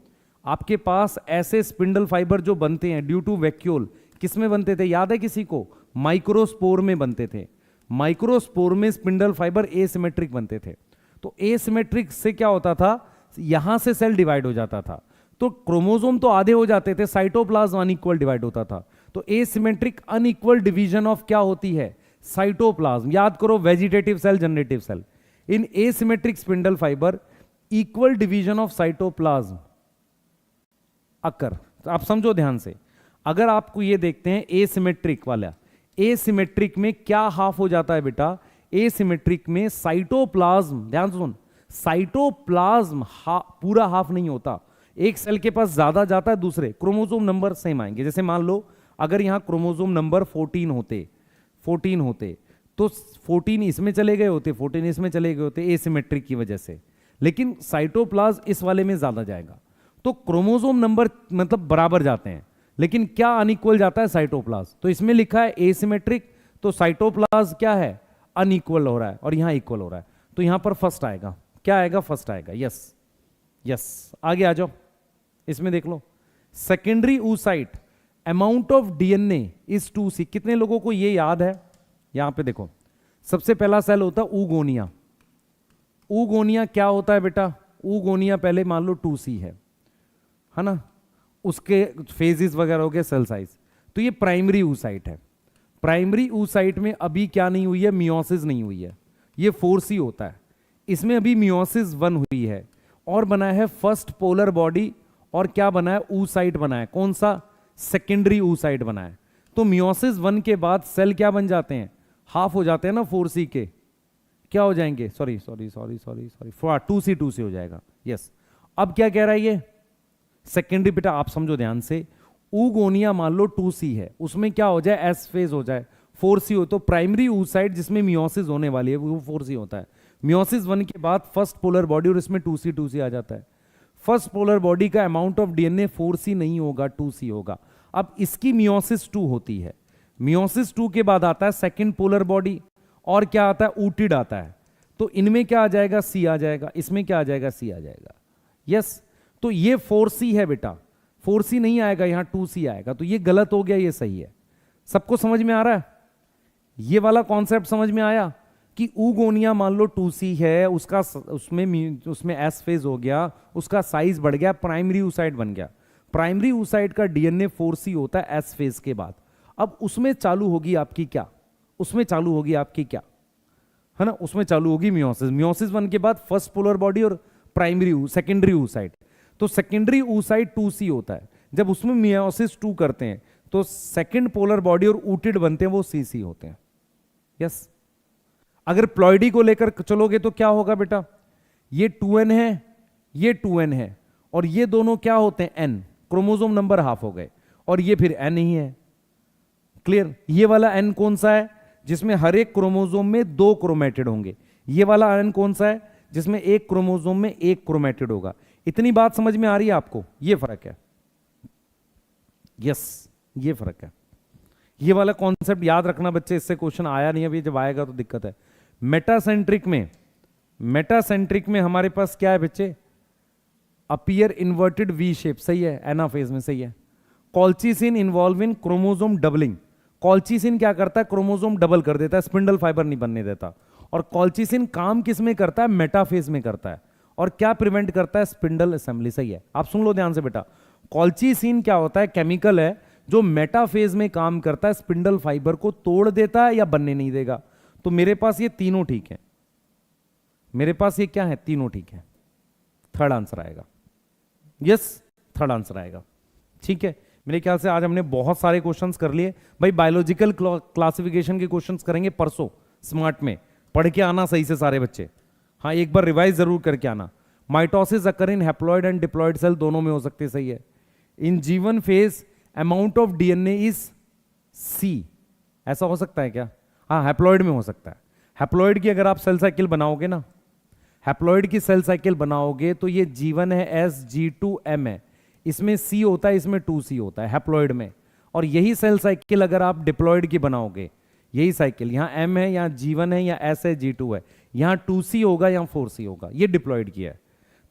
आपके पास ऐसे स्पिंडल फाइबर जो बनते हैं ड्यू टू वैक्यूल, किस में बनते थे, याद है किसी को? माइक्रोस्पोर में बनते थे। माइक्रोस्पोर में स्पिंडल फाइबर एसिमेट्रिक बनते थे। तो एसिमेट्रिक से क्या होता था, यहां से सेल डिवाइड हो जाता था, तो क्रोमोसोम तो आधे हो जाते थे, साइटोप्लाज्म अनइक्वल डिवाइड होता था। तो एसिमेट्रिक अनइक्वल डिवीजन ऑफ क्या होती है, साइटोप्लाज्म। याद करो, vegetative cell, generative cell. In asymmetric spindle fibre equal division of cytoplasm occur. आप समझो ध्यान से, अगर आपको ये देखते हैं एसिमेट्रिक वाला, एसिमेट्रिक में क्या हाफ हो जाता है बेटा? एसिमेट्रिक में साइटोप्लाज्म, ध्यान सुन, साइटोप्लाज्म पूरा हाफ नहीं होता, एक सेल के पास ज्यादा जाता है, दूसरे क्रोमोसोम नंबर सेम आएंगे। जैसे मान लो अगर यहां क्रोमोसोम नंबर 14 होते तो 14 इसमें चले गए होते, 14 इसमें चले गए होते एसिमेट्रिक की वजह से, लेकिन साइटोप्लाज्म इस वाले में ज्यादा जाएगा। तो क्रोमोसोम नंबर मतलब बराबर जाते हैं, लेकिन क्या अनइक्वल जाता है, साइटोप्लाज्म। तो इसमें लिखा है एसिमेट्रिक, तो साइटोप्लाज्म क्या है, अनइक्वल हो रहा है, और यहां इक्वल हो रहा है। तो यहां पर फर्स्ट आएगा, क्या आएगा, फर्स्ट आएगा, यस यस। आगे आ जाओ, इसमें देख लो, secondary oocyte amount of DNA is 2C। कितने लोगों को ये याद है? यहां पे देखो, सबसे पहला सेल होता है ऊगोनिया। ऊगोनिया क्या होता है बेटा? ऊगोनिया पहले मान लो 2C है ना, उसके फेजेस वगैरह हो गए, सेल साइज। तो ये प्राइमरी oocyte है। प्राइमरी oocyte में अभी क्या नहीं हुई है, मियोसिस नहीं हुई है, ये 4C होता है। इसमें अभी मियोसिस 1 हुई है और बना है फर्स्ट पोलर बॉडी, और क्या बना है, oocyte बना है। कौन सा? सेकेंडरी oocyte बना है। तो मियोसिस 1 के बाद सेल क्या बन जाते हैं, हाफ हो जाते हैं ना 4C के, क्या हो जाएंगे, सॉरी 2C हो जाएगा, यस। अब क्या कह रहा है ये, सेकेंडरी, बेटा आप समझो ध्यान से, ऊगोनिया मान लो 2C है, उसमें क्या हो जाए, एस फेज हो जाए, 4C हो, तो प्राइमरी oocyte जिसमें मियोसिस होने वाली है वो 4C होता है। मियोसिस 1 के बाद फर्स्ट पोलर बॉडी, और इसमें 2C आ जाता है। फर्स्ट पोलर बॉडी का अमाउंट ऑफ डीएनए 4C नहीं होगा, 2C होगा। अब इसकी मियोसिस 2 होती है। मियोसिस 2 के बाद आता है सेकंड पोलर बॉडी, और क्या आता है, ऊटिड आता है। तो इनमें क्या आ जाएगा, C आ जाएगा, इसमें क्या आ जाएगा, C आ जाएगा, यस। तो ये 4C है बेटा, 4C नहीं आएगा, यहां 2C आएगा। तो ये गलत हो गया, ये सही है। सबको समझ में आ रहा है? ये वाला कॉन्सेप्ट समझ में आया कि ऊगोनिया मान लो 2C है, उसका उसमें एस फेज हो गया, उसका साइज बढ़ गया, प्राइमरी oocyte बन गया। प्राइमरी oocyte का डीएनए 4C होता है एस फेज के बाद। अब उसमें चालू होगी आपकी क्या, उसमें चालू होगी आपकी क्या, है ना, उसमें चालू होगी मियोसिस। मियोसिस 1 के बाद फर्स्ट पोलर बॉडी और सेकेंडरी oocyte। तो सेकेंडरी oocyte 2C होता है। जब उसमें मियोसिस 2 करते हैं तो सेकेंड पोलर बॉडी और ऊटिड बनते हैं, वो CC होते हैं, यस। अगर प्लॉइडी को लेकर चलोगे तो क्या होगा बेटा, ये 2N है, ये 2N है, और ये दोनों क्या होते हैं, N, क्रोमोसोम नंबर हाफ हो गए, और ये फिर N ही है, क्लियर। ये वाला N कौन सा है, जिसमें हर एक क्रोमोसोम में 2 क्रोमेटिड होंगे। ये वाला N कौन सा है, जिसमें एक क्रोमोसोम में 1 क्रोमेटिड होगा। इतनी बात समझ में आ रही है आपको? ये फर्क है, यस, ये फर्क है। ये वाला कॉन्सेप्ट याद रखना बच्चे, इससे क्वेश्चन आया नहीं, अभी जब आएगा तो दिक्कत है। मेटासेंट्रिक में हमारे पास क्या है बच्चे, अपीयर इन्वर्टेड वी शेप, सही है, एनाफेज में, सही है। Colchicine involve in chromosome doubling. Colchicine क्या करता है, क्रोमोसोम डबल कर देता है, स्पिंडल फाइबर नहीं बनने देता। और कॉल्चिसिन काम किस में करता है, मेटाफेज में करता है। और क्या प्रिवेंट करता है, स्पिंडल असेंबली, सही है। आप सुन लो ध्यान से बेटा, कॉल्चिसिन क्या होता है, केमिकल है जो मेटाफेज में काम करता है स्पिंडल फाइबर को तोड़ देता है या बनने नहीं देगा। तो मेरे पास ये तीनों ठीक है, मेरे पास ये क्या है, तीनों ठीक है। थर्ड आंसर आएगा, यस थर्ड आंसर आएगा। ठीक है, मेरे ख्याल से आज हमने बहुत सारे क्वेश्चंस कर लिए भाई। बायोलॉजिकल क्लासिफिकेशन के क्वेश्चंस करेंगे परसों स्मार्ट में, पढ़ के आना सही से सारे बच्चे। हाँ, एक बार रिवाइज जरूर करके आना। Mitosis occur in haploid and diploid cell, दोनों में हो सकते हैं, सही है। In G1 phase amount of DNA is C, ऐसा हो सकता है क्या? हाँ, हैप्लॉइड में हो सकता है। हैप्लॉइड की अगर आप सेल साइकिल बनाओगे ना, हैप्लॉइड की सेल साइकिल बनाओगे तो ये G1 है SG2M है, इसमें C होता है, इसमें 2C होता है हैप्लॉइड में। और यही सेल साइकिल अगर आप डिप्लॉइड की बनाओगे, यही साइकिल, यहाँ M है, यहाँ G1 है, यहाँ S है, G2 है, यहाँ 2C होगा, यहाँ 4C होगा, ये डिप्लॉइड की है।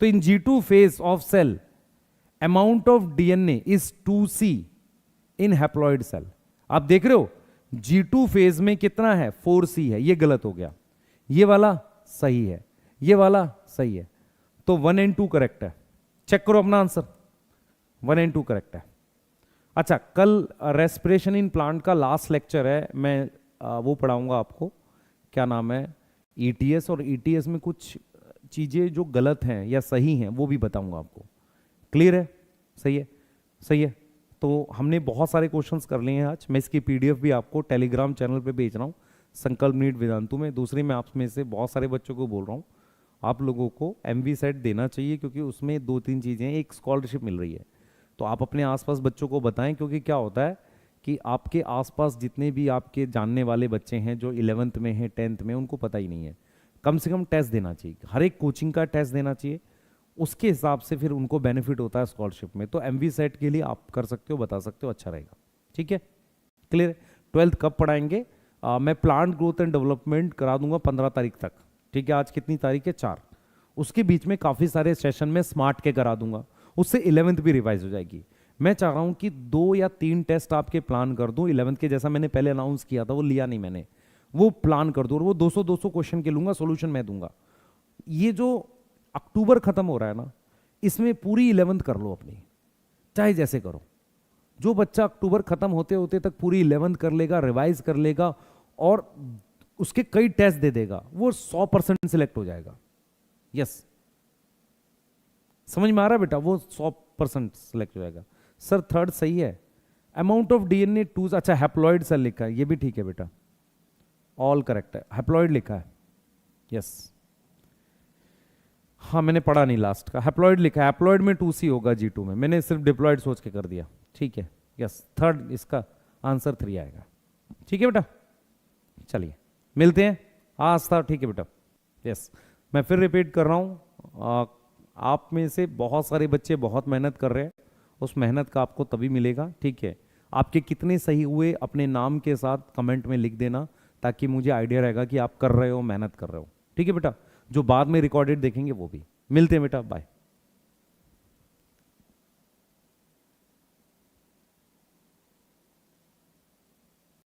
तो in G2 phase of cell amount of DNA is 2C in haploid cell. आप देख रहे हो G2 फेज में कितना है, 4C है, ये गलत हो गया, ये वाला सही है, ये वाला सही है। तो 1 एंड 2 करेक्ट है। चेक करो अपना आंसर, 1 एंड 2 करेक्ट है। अच्छा, कल रेस्पिरेशन इन प्लांट का लास्ट लेक्चर है, मैं वो पढ़ाऊंगा आपको, क्या नाम है, ETS, और ETS में कुछ चीजें जो गलत हैं या सही हैं वो भी बताऊंगा आपको। क्लियर है? सही है, सही है। तो हमने बहुत सारे क्वेश्चंस कर लिए हैं आज। मैं इसकी PDF भी आपको टेलीग्राम चैनल पे भेज रहा हूँ, संकल्प नीट वेदांतु में। दूसरी, मैं आप में से बहुत सारे बच्चों को बोल रहा हूँ, आप लोगों को MV सेट देना चाहिए, क्योंकि उसमें 2-3 चीज़ें, एक स्कॉलरशिप मिल रही है। तो आप अपने आसपास बच्चों को बताएं, क्योंकि क्या होता है कि आपके आसपास जितने भी आपके जानने वाले बच्चे हैं जो 11th में हैं, 10th में, उनको पता ही नहीं है। कम से कम टेस्ट देना चाहिए, हर एक कोचिंग का टेस्ट देना चाहिए, उसके हिसाब से फिर उनको बेनिफिट होता है स्कॉलरशिप में। तो MV सेट के लिए आप कर सकते हो, बता सकते हो, अच्छा रहेगा। ठीक है, क्लियर। 12th कब पढ़ाएंगे? मैं प्लांट ग्रोथ एंड डेवलपमेंट करा दूंगा 15 तारीख तक। ठीक है, आज कितनी तारीख है, 4। उसके बीच में काफ़ी सारे सेशन में स्मार्ट के करा दूंगा, उससे 11th भी रिवाइज हो जाएगी। मैं चाह रहा हूँ कि 2 या 3 टेस्ट आपके प्लान कर दूँ 11th के, जैसा मैंने पहले अनाउंस किया था, वो लिया नहीं मैंने, वो प्लान कर दूँ, और वो 200-200 क्वेश्चन के लूंगा, सोल्यूशन मैं दूंगा। ये जो अक्टूबर खत्म हो रहा है ना, इसमें पूरी 11th कर लो अपनी, चाहे जैसे करो। जो बच्चा अक्टूबर खत्म होते होते तक पूरी 11th कर लेगा, रिवाइज कर लेगा और उसके कई टेस्ट दे देगा, वो 100% सिलेक्ट हो जाएगा। यस, समझ में आ रहा है बेटा? वो 100% सिलेक्ट हो जाएगा। सर थर्ड सही है, अमाउंट ऑफ डीएनए 2। अच्छा, हैप्लॉइड सेल लिखा है, ये भी ठीक है बेटा, ऑल करेक्ट है। हैप्लॉइड लिखा है, यस। हाँ, मैंने पढ़ा नहीं लास्ट का, हैप्लॉइड लिखा है, हैप्लॉइड में 2C होगा G2 में, मैंने सिर्फ डिप्लॉइड सोच के कर दिया। ठीक है, यस, थर्ड इसका आंसर 3 आएगा। ठीक है बेटा, चलिए मिलते हैं आज था। ठीक है बेटा, यस। मैं फिर रिपीट कर रहा हूँ, आप में से बहुत सारे बच्चे बहुत मेहनत कर रहे हैं, उस मेहनत का आपको तभी मिलेगा। ठीक है, आपके कितने सही हुए अपने नाम के साथ कमेंट में लिख देना, ताकि मुझे आइडिया रहेगा कि आप कर रहे हो, मेहनत कर रहे हो। ठीक है बेटा, जो बाद में रिकॉर्डेड देखेंगे वो भी। मिलते हैं बेटा, बाय।